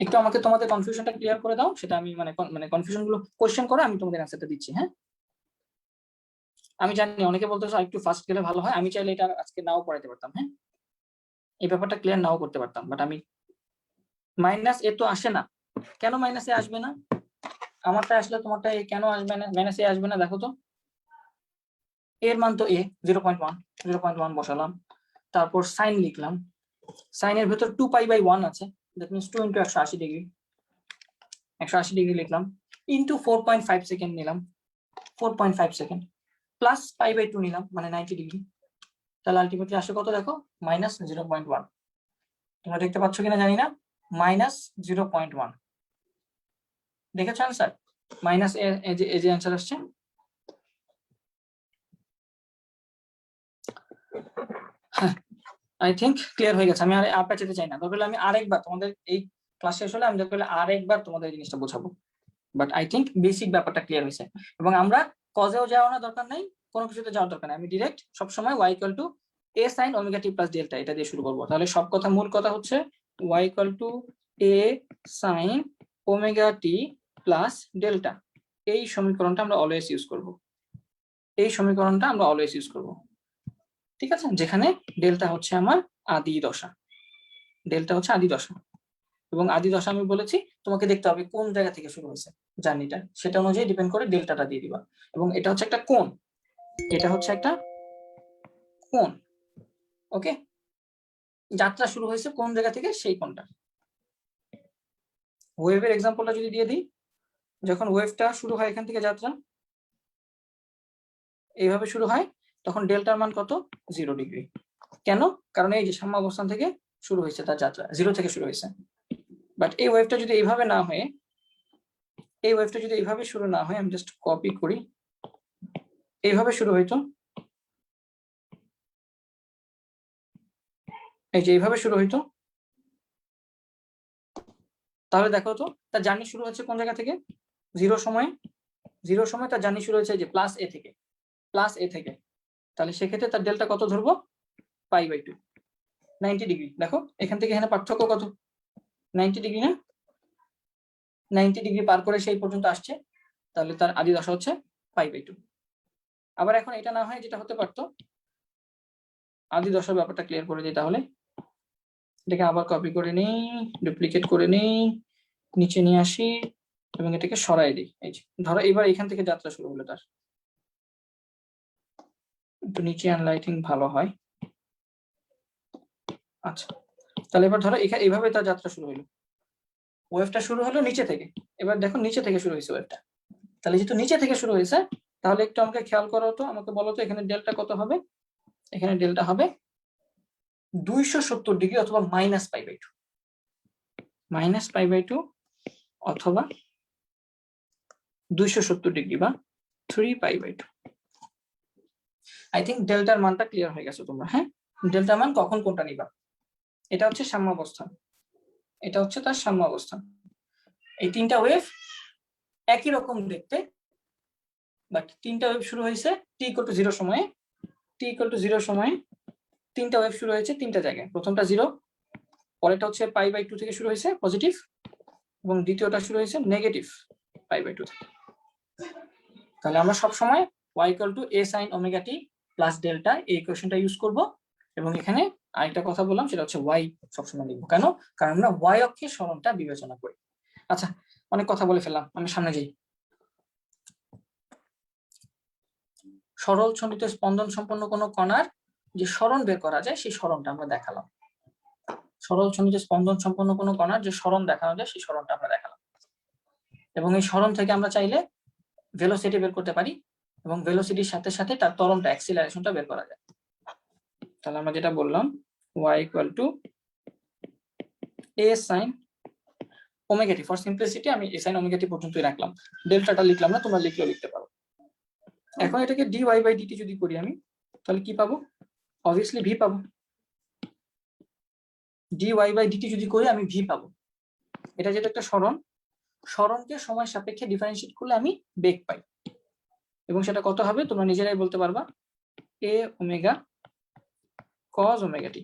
একটু আমাকে তোমাদের কনফিউশনটা ক্লিয়ার করে দাও, সেটা আমি মানে কনফিউশন গুলো কোশ্চেন করে আমি তোমাদের অ্যান্সারটা দিচ্ছি। হ্যাঁ, আমি জানি অনেকে বলতেছো একটু ফাস্ট গেলে ভালো হয়, আমি চাইলে এটা আজকে নাও পড়াইতে পারতাম। হ্যাঁ, এই ব্যাপারটা ক্লিয়ার নাও করতে পারতাম, বাট আমি -a তো আসে না, কেন -a আসবে না? আমারটা আসলে তোমারটা এ কেন আসবে না? -a আসবে না দেখো তো, এর মান তো a 0.1 বসালাম, তারপর সাইন লিখলাম, সাইনের ভেতর 2π/1 আছে, দ্যাট মিন্স 2 × 180 ডিগ্রি, 180 ডিগ্রি লিখলাম, ইন্টু 4.5 সেকেন্ড নিলাম, 4.5 সেকেন্ড প্লাস π/2 নিলাম, মানে 90 ডিগ্রি। তাহলে আলটিমেটলি আসে কত দেখো, -0.1। তোমরা দেখতে পাচ্ছ কিনা জানি না, -0.1 দেখেছো আনসার? মাইনাস এই যে অ্যান্সার আসছে। হ্যাঁ, আই থিঙ্ক ক্লিয়ার হয়ে গেছে। আমি আর পেঁচাতে চাই না, দরকার আমি আরেকবার তোমাদের এই ক্লাস শেষ হলে আমি দরকার আরেকবার তোমাদের এই জিনিসটা বোঝাবো, বাট আই থিঙ্ক বেসিক ব্যাপারটা ক্লিয়ার হয়েছে। এবং আমরা কজেও যাওয়া না দরকার নাই, কোনো কিছুতে যাওয়ার দরকার নেই, আমি ডিরেক্ট সবসময় y = a sin omega t + delta এটা দিয়ে শুরু করবো। তাহলে সব কথা মূল কথা হচ্ছে y = a sin omega t + delta, এই সমীকরণটা আমরা অলওয়েজ ইউজ করব, এই সমীকরণটা আমরা অলওয়েজ ইউজ করব, ঠিক আছে? যেখানে ডেল্টা হচ্ছে আমার আদি দশা, ডেল্টা হচ্ছে আদি দশা, এবং আদি দশা আমি বলেছি তোমাকে দেখতে হবে কোন জায়গা থেকে শুরু হয়েছে জার্নিটা, সেটা অনুযায়ী ডিপেন্ড করে ডেল্টাটা দিয়ে দিবা। এবং এটা হচ্ছে একটা কোণ, এটা হচ্ছে একটা কোণ, ওকে? যাত্রা শুরু হয়েছে কোন জায়গা থেকে সেই কোণটা। ওয়েভের এক্সাম্পলটা যদি দিয়ে দিই, যখন ওয়েভটা শুরু হয় এখান থেকে যাত্রা এইভাবে শুরু হয়, তখন ডেল্টার মান কত? 0 ডিগ্রি। কেন? কারণ এই যে সাম্যাবস্থান থেকে শুরু হয়েছে তার যাত্রা, 0 থেকে শুরু হয়েছে। বাট এই ওয়েভটা যদি এইভাবে না হয়, এই ওয়েভটা যদি এইভাবে শুরু না হয়, আমি জাস্ট কপি করি, এইভাবে শুরু হইতো, এই যে এইভাবে শুরু হইতো, তাহলে দেখো তো তার জার্নি শুরু হচ্ছে কোন জায়গা থেকে? 0 সময়ে, 0 সময় তার জার্নি শুরু হয়েছে যে +a থেকে, +a থেকে। তাহলে সেক্ষেত্রে তার ডেল্টা কত ধরবো? π/2, 90 ডিগ্রি। দেখো এখান থেকে এখানে পার্থক্য কত? 90 ডিগ্রি না? 90 ডিগ্রি পার করে সেই পর্যন্ত আসছে, তাহলে তার আদি দশা হচ্ছে π/2। আবার এখন এটা না হয় যেটা হতে পারতো, আদি দশার ব্যাপারটা ক্লিয়ার করে দিই, তাহলে এটাকে আবার কপি করে নেই, ডুপ্লিকেট করে নেই, নিচে নিয়ে আসি এবং এটাকে সরাই দিই। এই যে ধরো এবার এখান থেকে যাত্রা শুরু হলো তার, একটু নিচে আনলাইটিং ভালো হয়। আচ্ছা, তাহলে এবার ধরো এখানে এইভাবে তার যাত্রা শুরু হলো, ওয়েভটা শুরু হলো নিচে থেকে। এবার দেখো নিচে থেকে শুরু হয়েছে ওয়েভটা, তাহলে যেহেতু নিচে থেকে শুরু হয়েছে, তাহলে একটু আমাকে খেয়াল করো তো, আমাকে বলো তো এখানে ডেল্টা কত হবে? এখানে ডেল্টা হবে 270 ডিগ্রি অথবা -π/2, -π/2 অথবা 270 ডিগ্রি বা 3π/2। আই থিঙ্ক ডেল্টার মানটা ক্লিয়ার হয়ে গেছে তোমরা। হ্যাঁ, ডেল্টার মান কখন কোনটা নিবা, এটা হচ্ছে সাম্যাবস্থান, এটা হচ্ছে তার সাম্যাবস্থান। এই তিনটা ওয়েভ একই রকম দেখতে, বাট তিনটা ওয়েভ শুরু হয়েছে t = 0 সময়ে, t = 0 সময়ে তিনটা ওয়েভ শুরু হয়েছে তিনটা জায়গায়। প্রথমটা 0, পরেরটা হচ্ছে π/2 থেকে শুরু হয়েছে পজিটিভ, এবং দ্বিতীয়টা শুরু হয়েছে নেগেটিভ π/2 থেকে। তাহলে আমরা সবসময় y = a sin omega t plus delta এই ইকুয়েশনটা ইউজ করব, এবং এখানে আরেকটা কথা বললাম সেটা হচ্ছে y সবসময় লিখবো। কেন? কারণ আমরা y অক্ষে সরণটা বিবেচনা করি। আচ্ছা, অনেক কথা বলে ফেললাম, আমি সামনে যাই। সরল ছন্দিত স্পন্দন সম্পন্ন কোনো কণার যে সরণ বের করা যায় সেই সরণটা আমরা দেখালাম। সরল ছন্দিত স্পন্দন সম্পন্ন কোনো কণার যে সরণ দেখানো যায় সেই সরণটা আমরা দেখালাম, এবং এই সরণ থেকে আমরা চাইলে ভেলোসিটি বের করতে পারি, এবং ভেলোসিটির সাথে সাথে তার ত্বরণটা অ্যাক্সিলারেশনটা বের করা যায়। তাহলে আমরা যেটা বললাম y = a sin omega t, for simplicity আমি a sin omega t পর্যন্তই রাখলাম, ডেল্টাটা লিখলাম না, তোমরা লিখলেও লিখতে পারো। এখন এটাকে dy/dt যদি করি আমি, তাহলে কি পাবো? অবভিয়াসলি v পাবো। dy/dt যদি করি আমি v পাবো। এটা যেটা একটা সরণ, সরণকে সময় সাপেক্ষে ডিফারেন্সিয়েট করলে আমি বেগ পাই, এবং সেটা কত হবে তোমরা নিজেরাই বলতে পারবা, a omega cos omega t।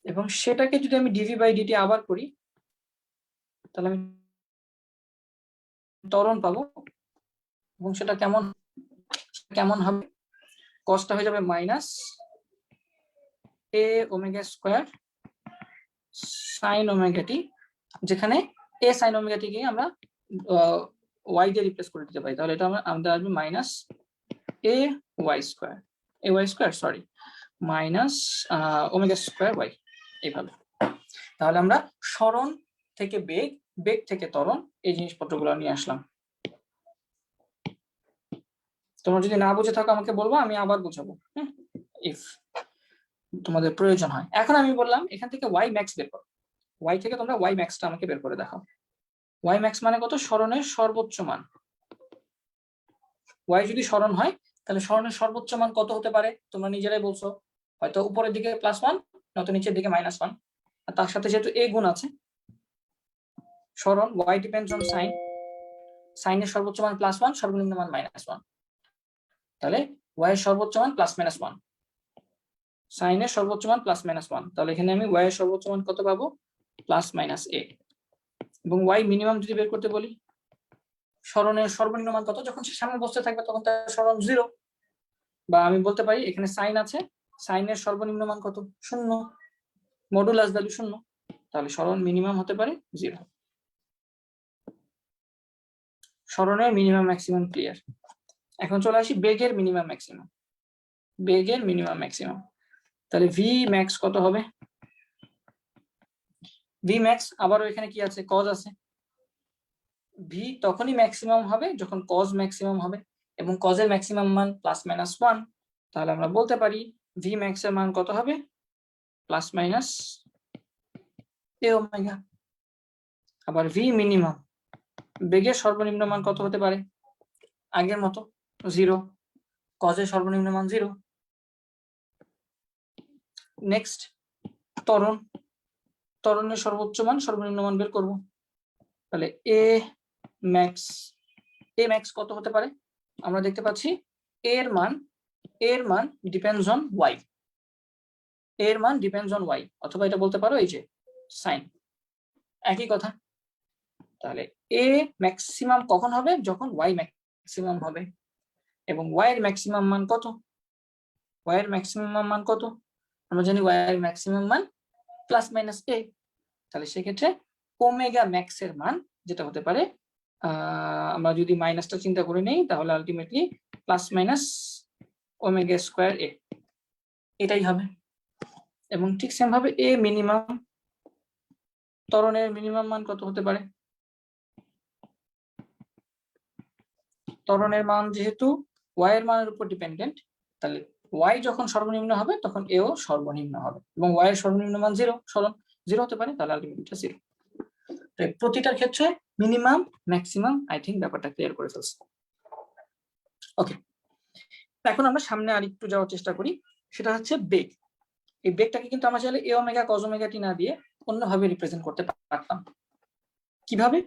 এবং সেটাকে যদি আমি dv/dt আবার করি, তাহলে আমি ত্বরণ পাবো, এবং সেটা কেমন কেমন হবে? কসটা হয়ে যাবে minus a omega square sin omega t, যেখানে a sin omega t কে আমরা y দিয়ে রিপ্লেস করে দিতে পারি। তাহলে এটা আমাদের আসবে minus a y square sorry minus omega square y, এইভাবে। তাহলে আমরা সরণ থেকে বেগ, বেগ থেকে ত্বরণ, এই জিনিসপত্রগুলো নিয়ে আসলাম। তোমরা যদি না বুঝে থাকো আমাকে বলবো, আমি আবার বুঝাবো ইফ তোমাদের প্রয়োজন হয়। এখন আমি বললাম এখান থেকে y max বের করো, y থেকে তোমরা y maxটা আমাকে বের করে দেখাও। y max মানে কত? সরণের সর্বোচ্চ মান। y যদি সরণ হয় তাহলে সরণের সর্বোচ্চ মান কত হতে পারে? তোমরা নিজেরাই বলছো, হয়তো উপরের দিকে +1 নয়তো নিচের দিকে -1, আর তার সাথে যেহেতু a গুণ আছে, সরণ y ডিপেন্ডস অন সাইন, সাইনের সর্বোচ্চ মান +1, সর্বনিম্ন মান -1, তাহলে y এর সর্বোচ্চ মান +-1, সাইনের সর্বোচ্চ মান +-1, তাহলে এখানে আমি y এর সর্বোচ্চ মান কত পাবো? +-a। এবং y মিনিমাম যদি বের করতে বলি, সরণের সর্বনিম্ন মান কত? যখন সে সামনে বসতে থাকবে তখন তার সরণ 0, বা আমি বলতে পারি এখানে সাইন আছে, সাইনের সর্বনিম্ন মান কত? 0, মডুলাস ভ্যালু 0, তাহলে সরণ মিনিমাম হতে পারে 0। সরণের মিনিমাম ম্যাক্সিমাম ক্লিয়ার। এখন চলে আসি বেগের মিনিমাম ম্যাক্সিমাম। বেগের মিনিমাম ম্যাক্সিমাম, তাহলে v max কত হবে? v max আবারও এখানে কি আছে? cos আছে। v তখনই ম্যাক্সিমাম হবে যখন cos ম্যাক্সিমাম হবে, এবং cos এর ম্যাক্সিমাম মান +-1, তাহলে আমরা বলতে পারি v max এর মান কত হবে? +- a ওমেগা। আবার v মিনিমাম, বেগের সর্বনিম্ন মান কত হতে পারে? আগের মতো 0, cos এর সর্বনিম্ন মান 0। নেক্সট ত্বরণ, ত্বরণের সর্বোচ্চ মান সর্বনিম্ন মান বের করব, তাহলে a max কত হতে পারে? আমরা দেখতে পাচ্ছি এর মান ডিপেন্ডস অন y, এর মান ডিপেন্ডস অন y, অথবা এটা বলতে পারো এই যে সাইন, একই কথা। তাহলে a ম্যাক্সিমাম কখন হবে? যখন y ম্যাক্সিমাম হবে। এবং y এর ম্যাক্সিমাম মান কত? y এর ম্যাক্সিমাম মান কত? আমরা জানি y এর ম্যাক্সিমাম মান +-a, তাহলে সেক্ষেত্রে ওমেগা ম্যাক্স এর মান যেটা হতে পারে, আমরা যদি মাইনাসটা চিন্তা করে নেই তাহলে আলটিমেটলি +-ওমেগা স্কয়ার a, এটাই হবে। এবং ঠিক সেম ভাবে a মিনিমাম, ত্বরণের মিনিমাম মান কত হতে পারে? ত্বরণের মান যেহেতু y এর মানের উপর ডিপেন্ডেন্ট, তাহলে y যখন সর্বনিম্ন হবে তখন a ও সর্বনিম্ন হবে, এবং y এর সর্বনিম্ন মান 0, সরণ 0 হতে পারে, তাহলে আলটিমেটলি 0। তাই প্রতিটার ক্ষেত্রে মিনিমাম ম্যাক্সিমাম, আই থিংক ব্যাপারটা ক্লিয়ার করে ফেলছি। ওকে, এখন আমরা সামনে আরেকটু যাওয়ার চেষ্টা করি, সেটা হচ্ছে বেগ। এই বেগটাকে কিন্তু আমরা চাইলে a omega cos omega t না দিয়ে অন্যভাবে রিপ্রেজেন্ট করতে পারতাম। কিভাবে?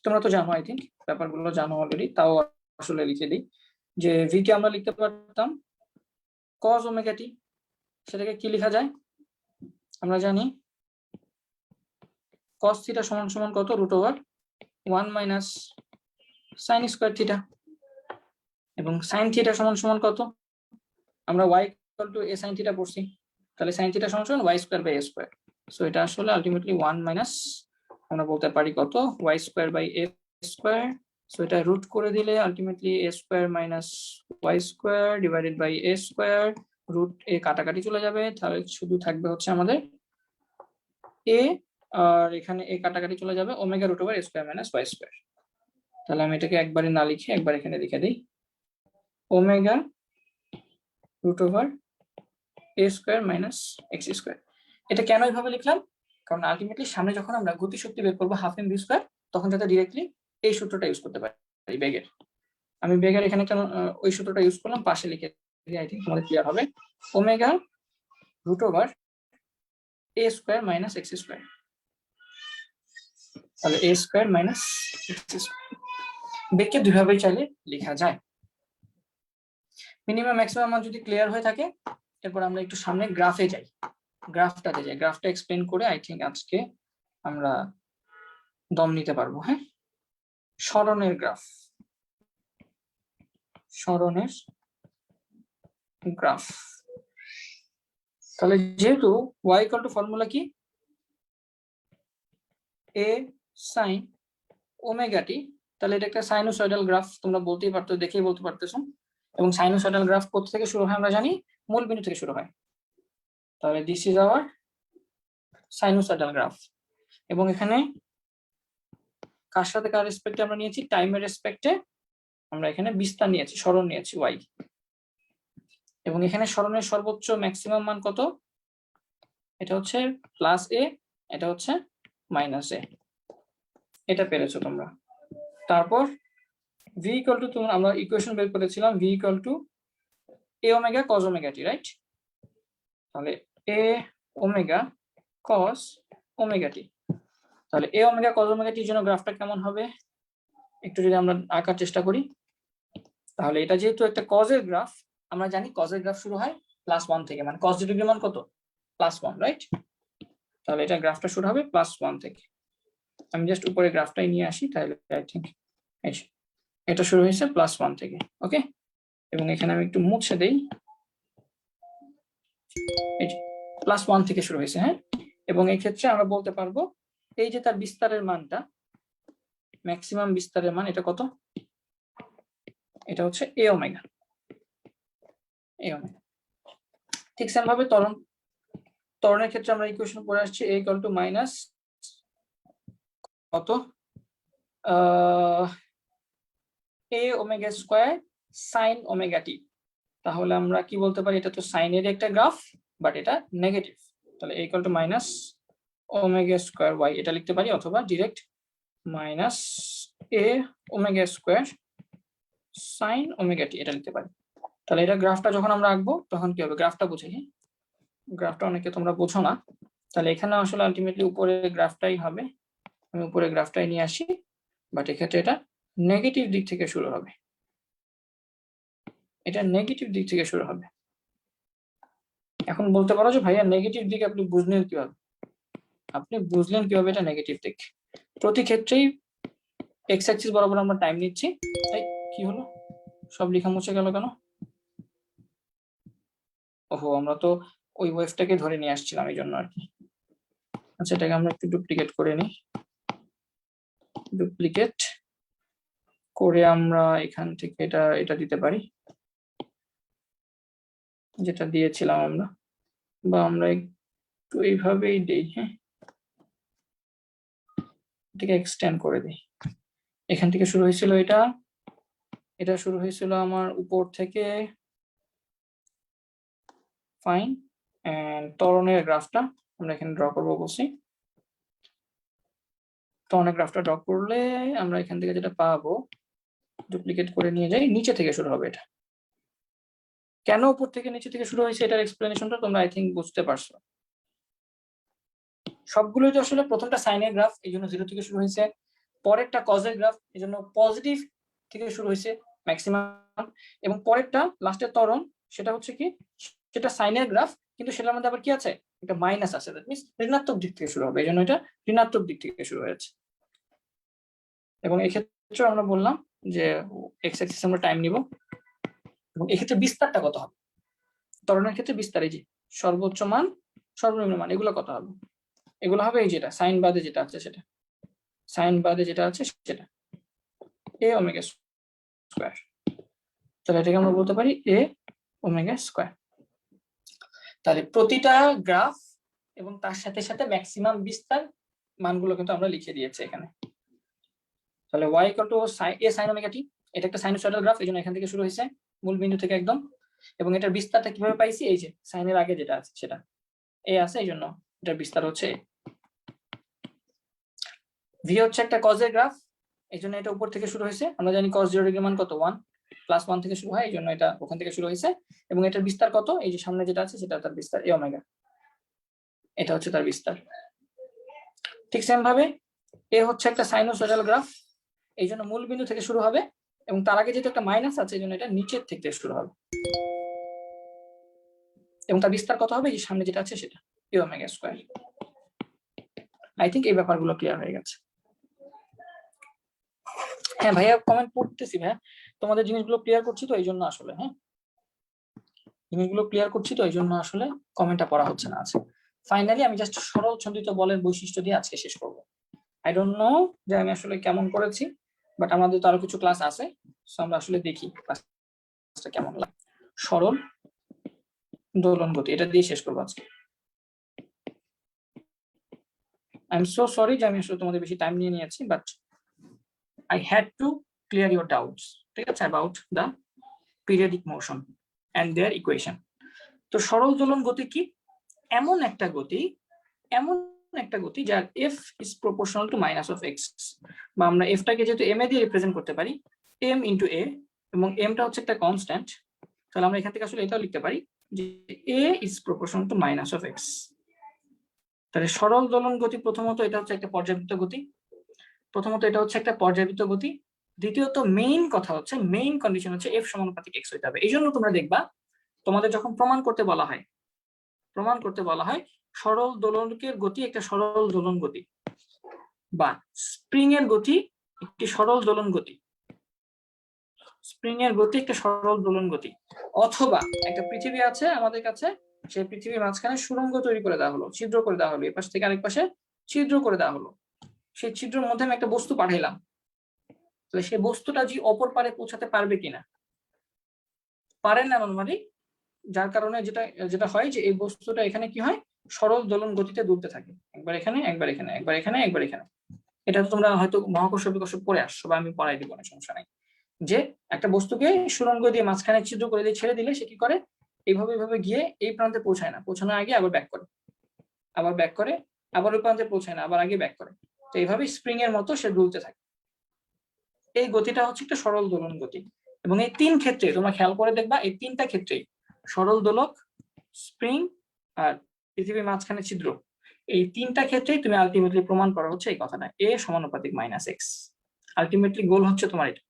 তোমরা তো জানো, আই থিংক ব্যাপারগুলো জানো অলরেডি, তাও আসলে লিখে দিই যে v কে আমরা লিখতে পারতাম cos ওমেগা t, সেটাকে কি লেখা যায়? আমরা জানি কস থিটা সমান সমান কত, root over 1 minus sine square theta, এবং সাইন থিটা সমান সমান কত, আমরা y equal to a sine theta পড়ছি, তাহলে সাইন থিটা সমান সমান y square by a square. So এটা আসলে আলটিমেটলি 1 মাইনাস, আমরা বলতে পারি কত, y square by a square. So এটা রুট করে দিলে ultimately a square minus y square divided by a square, root এ কাটাকাটি চলে যাবে, তাহলে শুধু থাকবে হচ্ছে আমাদের a, আর এখানে a কাটাকাটি চলে যাবে, omega root over a square minus y square. তাহলে আমি এটাকে একবারে না লিখে একবার এখানে লিখে দিই, omega root over a square minus x square. এটা কেন এইভাবে লিখলাম, কারণ আলটিমেটলি সামনে যখন আমরা গতিশক্তি বের করবো হাফ এম ভি স্কোয়ার, তখন যাতে ডিরেক্টলি এই সূত্রটা ইউজ করতে পারি বেগের। আমি বেগের এখানে একটা ওই সূত্রটা ইউজ করলাম, পাশে লিখে দিই, আই থিঙ্ক আমাদের ক্লিয়ার হবে, omega root over a square minus x square. তাহলে a square minus x square, বেগকে দুইভাবেই চাইলে লেখা যায়। মিনিমাম ম্যাক্সিমাম মান যদি ক্লিয়ার হয়ে থাকে, এরপর আমরা একটু সামনে গ্রাফে যাই, গ্রাফটাতে যাই, গ্রাফটা এক্সপ্লেন করে আই থিঙ্ক আজকে আমরা দম নিতে পারবো। হ্যাঁ, সরণের গ্রাফ, সরণের গ্রাফ। তাহলে যেহেতু y ইকুয়াল টু ফর্মুলা কি, a sin ওমেগা টি, তাহলে এটা একটা সাইনোসয়েডাল গ্রাফ, তোমরা বলতেই পারতো, দেখেই বলতে পারতেছো। এবং সাইনোসয়েডাল গ্রাফ কোথা থেকে শুরু হয় আমরা জানি, মূল বিন্দু থেকে শুরু হয়। তাহলে this is our sinusoidal graph. এবং এখানে কার সাথে কার রেসপেক্টে আমরা নিয়েছি, টাইমের রেসপেক্টে আমরা এখানে বিস্তার নিয়েছি, সরণ নিয়েছি y। এবং এখানে সরণের সর্বোচ্চ ম্যাক্সিমাম মান কত, এটা হচ্ছে প্লাস a, এটা হচ্ছে মাইনাস a, এটা পেরেছো তোমরা। তারপর v ইকুয়াল টু, তোমরা আমরা ইকুয়েশন বের করেছিলাম v equal to a omega cos omega t, right? তাহলে a omega cos omega T, তাহলে a ওমেগা cos ওমেগা টির জন্য গ্রাফটা কেমন হবে একটু যদি আমরা আঁকার চেষ্টা করি। তাহলে এটা যেহেতু একটা কজের গ্রাফ, আমরা জানি কজের গ্রাফ শুরু হয় +1 থেকে, মানে cos ডিগ্রি মান কত, +1, রাইট? তাহলে এটা গ্রাফটা শুরু হবে +1 থেকে। আমি জাস্ট উপরে গ্রাফটাই নিয়ে আসি, তাহলে আই থিঙ্ক এটা শুরু হয়েছে +1 থেকে, ওকে? এবং এখানে আমি একটু মুছে দেই, এই যে +1 থেকে শুরু হয়েছে। হ্যাঁ, এবং এই ক্ষেত্রে আমরা বলতে পারবো এই যে তার বিস্তারের মানটা, ম্যাক্সিমাম বিস্তারের মান, এটা কত, এটা হচ্ছে a ওমেগা, a ওমেগা। ঠিক সেম ভাবে ত্বরণের ক্ষেত্রে আমরা ইকুয়েশন পড়ে আসছি, a ইকুয়াল টু মাইনাস কত, a omega square sine omega T. তাহলে আমরা কি বলতে পারি, এটা তো সাইনের একটা গ্রাফ, বাট এটা নেগেটিভ। তাহলে a equal to minus omega square y, এটা লিখতে পারি, অথবা direct minus a omega square sine omega T, এটা লিখতে পারি। তাহলে এটা গ্রাফটা যখন আমরা আঁকবো তখন কি হবে, গ্রাফটা বুঝে, গ্রাফটা অনেকে তোমরা বোঝো না, তাহলে এখানে আসলে আলটিমেটলি উপরে গ্রাফটাই হবে, আমি উপরে গ্রাফটাই নিয়ে আসি, বাট এক্ষেত্রে এটা নেগেটিভ দিক থেকে শুরু হবে, এটা নেগেটিভ দিক থেকে শুরু হবে। এখন বলতে পারো যে ভাইয়া নেগেটিভ দিক আপনি বুঝলেন কিভাবে, আপনি বুঝলেন কিভাবে এটা নেগেটিভ দিক? প্রতি ক্ষেত্রেই এক্স অ্যাক্সিস বরাবর আমরা টাইম নিচ্ছি। তাই কি হলো, সব লেখা মুছে গেল কেন? ওহো, আমরা তো ওই ওয়েভটাকে ধরে নিয়ে আসছিলাম এই জন্য আর কি। আচ্ছা, এটাকে আমরা একটু ডুপ্লিকেট করে নিই, ডুপ্লিকেট করে আমরা এখান থেকে এটা দিতে পারি, যেটা দিয়েছিলাম আমরা, বা আমরা একটু এইভাবেই দিই। হ্যাঁ, এটাকে এক্সটেন্ড করে দিই। এখান থেকে শুরু হয়েছিল এটা শুরু হয়েছিল আমার উপর থেকে, ফাইন। এন্ড ত্বরণের গ্রাফটা আমরা এখানে ড্র করবো অবশ্যই। ত্বরণের গ্রাফটা ড্র করলে আমরা এখান থেকে যেটা পাবো, ডুপ্লিকেট করে নিয়ে যাই, নিচে থেকে শুরু হবে এটা। কেন উপর থেকে নিচে থেকে শুরু হয়েছে এটার এক্সপ্লেনেশনটা তোমরা আই থিঙ্ক বুঝতে পারছো। সবগুলোই তো আসলে প্রথমটা সাইনের গ্রাফ, এই জন্য 0 থেকে শুরু হয়েছে, পরেরটা কজের গ্রাফ, এই জন্য পজিটিভ থেকে শুরু হয়েছে ম্যাক্সিমাম, এবং পরেরটা লাস্টের ত্বরণ, সেটা হচ্ছে কি, সেটা সাইনের গ্রাফ, কিন্তু সেটার মধ্যে আবার কি আছে, একটা মাইনাস আছে, দ্যাট মিনস ঋণাত্মক দিক থেকে শুরু হবে, এই জন্য এটা ঋণাত্মক দিক থেকে শুরু হয়েছে। এবং এক্ষেত্রে আমরা বললাম যে এক্স অ্যাক্সিস আমরা টাইম নিব, এবং এক্ষেত্রে বিস্তারটা কত হবে, ত্বরণের ক্ষেত্রে বিস্তার, এই যে সর্বোচ্চ মান সর্বনিম্ন মান এগুলো কত হবে, এগুলো হবে এই যেটা সাইন বাদে যেটা আছে সেটা, সাইন বাদে যেটা আছে সেটা এ ওমেগা স্কয়ার। তাহলে এটাকে আমরা বলতে পারি এ ওমেগা স্কয়ার। তাহলে প্রতিটা গ্রাফ এবং তার সাথে সাথে ম্যাক্সিমাম বিস্তার মানগুলো কিন্তু আমরা লিখে দিয়েছি এখানে। তাহলে y = a sin omega T, এটা একটা সাইনোসয়েডাল গ্রাফ, এই জন্য এখান থেকে শুরু হয়েছে মূল বিন্দু থেকে একদম, এবং এটার বিস্তারটা কিভাবে পাইছি, এই যে সাইনের আগে যেটা আছে সেটা এ আছে, এই জন্য এটার বিস্তার হচ্ছে v হচ্ছে একটা কজের গ্রাফ, এই জন্য এটা উপর থেকে শুরু হয়েছে, আমরা জানি cos 0 ডিগ্রি মান কত 1 +1 থেকে শুরু হয়, এই জন্য এটা ওখান থেকে শুরু হয়েছে, এবং এটার বিস্তার কত, এই যে সামনে যেটা আছে সেটা তার বিস্তার এ ওমেগা, এটা হচ্ছে তার বিস্তার। ঠিক সেম ভাবে এ হচ্ছে একটা সাইনোসয়েডাল গ্রাফ, এই জন্য মূল বিন্দু থেকে শুরু হবে, এবং তার আগে যেহেতু একটা মাইনাস আছে এই জন্য এটা নিচের থেকে শুরু হবে, এবং তার বিস্তার কত হবে, এই যে সামনে যেটা আছে সেটা এ ওমেগা স্কয়ার। আই থিংক এই ব্যাপারগুলো ক্লিয়ার হয়ে গেছে। হ্যাঁ ভাইয়া, কমেন্ট পড়তেছি ভাইয়া, তোমাদের জিনিসগুলো ক্লিয়ার করছি তো এই জন্য আসলে, হ্যাঁ জিনিসগুলো ক্লিয়ার করছি তো এই জন্য আসলে কমেন্টটা পড়া হচ্ছে না। আছে ফাইনালি আমি জাস্ট সরল ছন্দিত বলের বৈশিষ্ট্য দিয়ে আজকে শেষ করব। আই ডোন্ট নো যে আমি আসলে কেমন করেছি, বাট আমাদের তো আরো কিছু ক্লাস আছে, সো আমরা আসলে দেখি ক্লাসটা কেমন লাগে। সরল দোলন গতি, এটা দিয়ে শেষ করবো আজকে। আই এম সো সরি যে আমি আসলে তোমাদের বেশি টাইম নিয়ে নিয়েছি, but I had to clear your doubts, ঠিক আছে, about the periodic motion and their equation. তো সরল দোলন গতি কি? এমন একটা গতি যার f is proportional to minus of x, বা আমরা f টাকে যেহেতু m এ দিয়ে রিপ্রেজেন্ট করতে পারি m into a, এবং m টা হচ্ছে একটা কনস্ট্যান্ট, তাহলে আমরা এখান থেকে আসলে এটাও লিখতে পারি যে a is proportional to minus of x। তাহলে সরল দোলন গতি প্রথমত এটা হচ্ছে একটা পর্যাবৃত্ত গতি, দ্বিতীয়ত মেইন কথা হচ্ছে, মেইন কন্ডিশন হচ্ছে f সমানুপাতিক x হইতে হবে। এই জন্য তোমরা দেখবা তোমাদের যখন প্রমাণ করতে বলা হয় সরল দোলকের গতি একটা সরল দোলন গতি, বা স্প্রিং এর গতি একটি সরল দোলন গতি, অথবা একটা পৃথিবী আছে আমাদের কাছে, সেই পৃথিবীর মাঝখানে সুড়ঙ্গ তৈরি করে দেওয়া হলো, ছিদ্র করে দেওয়া হলো, এই পাশ থেকে আরেক পাশে ছিদ্র করে দেওয়া হলো, সেই ছিদ্রের মধ্যে আমি একটা বস্তু পাঠাইলাম, তাহলে সেই বস্তুটা যে অপর পারে পৌঁছাতে পারবে কিনা, পারেন না নরমালি, যার কারণে যেটা হয় যে এই বস্তুটা এখানে কি হয়, সরল দোলন গতিতে দুলতে থাকে, একবার এখানে একবার এখানে একবার এখানে একবার এখানে। এটা তো তোমরা হয়তো মহাকর্ষ বিকর্ষ পড়ে আসছো, বা আমি পড়াই দিব না, সমস্যা নাই। যে একটা বস্তুকে সুড়ঙ্গ দিয়ে মাঝখানে ছিদ্র করে দিয়ে ছেড়ে দিলে সে কি করে, এইভাবে গিয়ে এই প্রান্তে পৌঁছায় না, পৌঁছানোর আগে আবার ব্যাক করে, আবার ওই প্রান্তে পৌঁছায় না, আবার আগে ব্যাক করে, তো এইভাবে স্প্রিং এর মতো সে দুলতে থাকে। এই গতিটা হচ্ছে একটা সরল দোলন গতি, এবং এই তিন ক্ষেত্রে তোমরা খেয়াল করে দেখবা, এই তিনটা ক্ষেত্রেই সরল দোলক, স্প্রিং আর পৃথিবীর মাঝখানে ছিদ্র, এই তিনটা ক্ষেত্রেই তুমি আলটিমেটলি প্রমাণ করা হচ্ছে এই কথাটা a সমানুপাতিক -x। আলটিমেটলি গোল হচ্ছে তোমার এটা,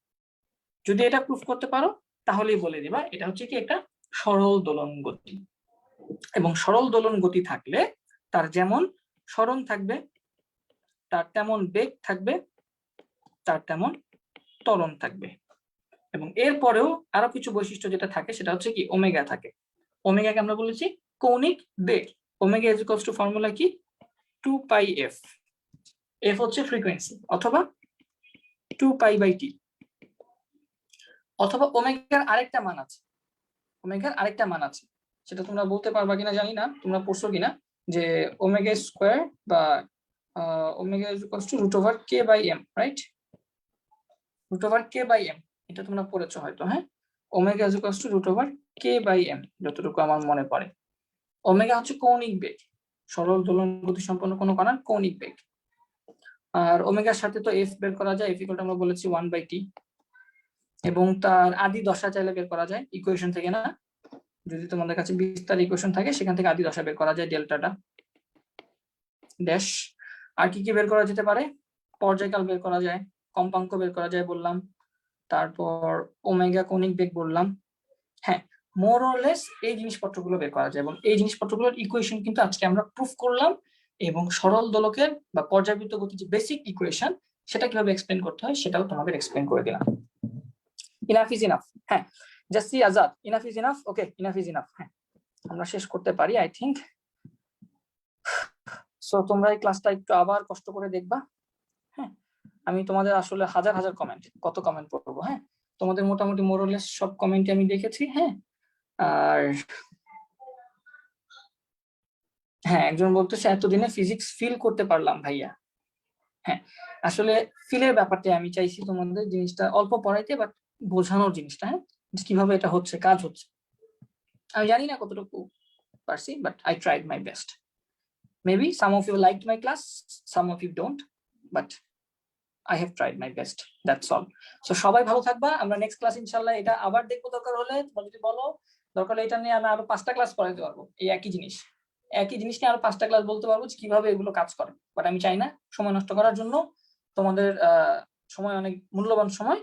যদি এটা প্রুফ করতে পারো তাহলেই বলে দিবা এটা হচ্ছে কি একটা সরল দোলন গতি। এবং সরল দোলন গতি থাকলে তার যেমন সরণ থাকবে, তার তেমন বেগ থাকবে, তার তেমন ত্বরণ থাকবে, এবং এরপরেও আরো কিছু বৈশিষ্ট্য যেটা থাকে সেটা হচ্ছে কি ওমেগা থাকে। ওমেগাকে আমরা বলেছি কৌণিক বেগ। Omega is equals to formula কি 2πf, f হচ্ছে ফ্রিকোয়েন্সি, অথবা 2π/t, অথবা ওমেগার আরেকটা মান আছে, সেটা তোমরা বলতে পারবা কিনা জানি না, তোমরা পড়ছো কিনা, যে ওমেগা স্কয়ার বা omega is equals two √k/m, right, √k/m, এটা তোমরা পড়েছো হয়তো, হ্যাঁ, omega is equals two √k/m, যতটুকু আমার মনে পড়ে। ওমেগা হচ্ছে কৌণিক বেগ, সরল দোলন গতি সম্পন্ন কোনো কণার কৌণিক বেগ, আর ওমেগার সাথে তো f বের করা যায়, f আমরা বলেছি 1/t, এবং তার আদি দশা চাইলে বের করা যায় ইকুয়েশন থেকে, না, যদি তোমাদের কাছে বিস্তার ইকুয়েশন থাকে সেখান থেকে আদি দশা বের করা যায়, ডেল্টাটা ড্যাশ। আর কি কি বের করা যেতে পারে, পর্যায়কাল বের করা যায়, কম্পাঙ্ক বের করা যায় বললাম, তারপর ওমেগা কৌণিক বেগ বললাম। হ্যাঁ, মোর অর লেস এই জিনিসপত্রগুলো বের করা যায় এবং এই জিনিসপত্রগুলোর ইকুয়েশন কিন্তু আজকে আমরা প্রুফ করলাম এবং সরল দোলকের বা পর্যাবৃত্ত গতির যে বেসিক ইকুয়েশন সেটা কিভাবে এক্সপ্লেন করতে হয় সেটাও তোমাদের এক্সপ্লেন করে দিলাম। Enough is enough. হ্যাঁ, জাস্ট আজাদ, enough is enough. Okay, enough is enough. হ্যাঁ, আমরা শেষ করতে পারি আই থিংক। সো তোমরা এই ক্লাসটা একটু আবার কষ্ট করে দেখবা। হ্যাঁ, আমি তোমাদের আসলে হাজার হাজার কমেন্ট, কত কমেন্ট পড়বো। হ্যাঁ, তোমাদের মোটামুটি মোরলেস সব কমেন্টই আমি দেখেছি। হ্যাঁ, আর হ্যাঁ, একজন বলতেছে এতদিনে ফিজিক্স ফিল করতে পারলাম ভাইয়া। হ্যাঁ, আসলে ফিলের ব্যাপারটা আমি চাইছি তোমাদের জিনিসটা অল্প পড়াইতে, বাট বোঝানোর জিনিসটা। হ্যাঁ, কিভাবে এটা হচ্ছে, কাজ হচ্ছে। আমি জানি না কতটুকু পারছি, but I tried my best. Maybe some of you liked my class, some of you don't, but I have tried my best. That's all. So সবাই ভালো থাকবা। আমরা নেক্সট ক্লাস ইনশাআল্লাহ এটা আবার দেখবো, দরকার হলে তোমরা যদি বলো, দরকার হলে এটা নিয়ে আমি আরো 5টা ক্লাস করাতে পারবো। এই একই জিনিস নিয়ে আরো 5টা ক্লাস বলতে পারবো কিভাবে এগুলো কাজ করে। বাট আমি চাই না সময় নষ্ট করার জন্য। তোমাদের সময় অনেক মূল্যবান সময়।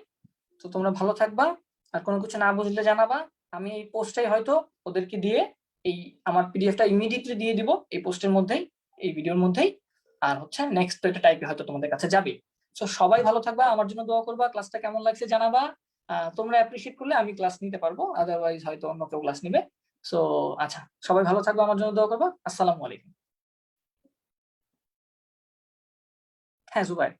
তো তোমরা ভালো থাকবা। আর কোনো কিছু না বুঝলে জানাবা। আমি এই পোস্টটাই হয়তো ওদেরকে দিয়ে এই আমার পিডিএফটা ইমিডিয়েটলি দিয়ে দিব এই পোস্টের মধ্যেই, এই ভিডিওর মধ্যেই। আর হচ্ছে নেক্সট একটা টাইপে হয়তো তোমাদের কাছে যাবে। তো সবাই ভালো থাকবা, আমার জন্য দোয়া করবা, ক্লাসটা কেমন লাগছে জানাবা। তোমরা অ্যাপ্রিশিয়েট করলে আমি ক্লাস নিতে পারবো, আদারওয়াইজ হয়তো অন্য কেউ ক্লাস নিবে। সো আচ্ছা, সবাই ভালো থাকবা, আমার জন্য দোয়া করবা। আসসালামু আলাইকুম। হ্যাঁ জুবাইর।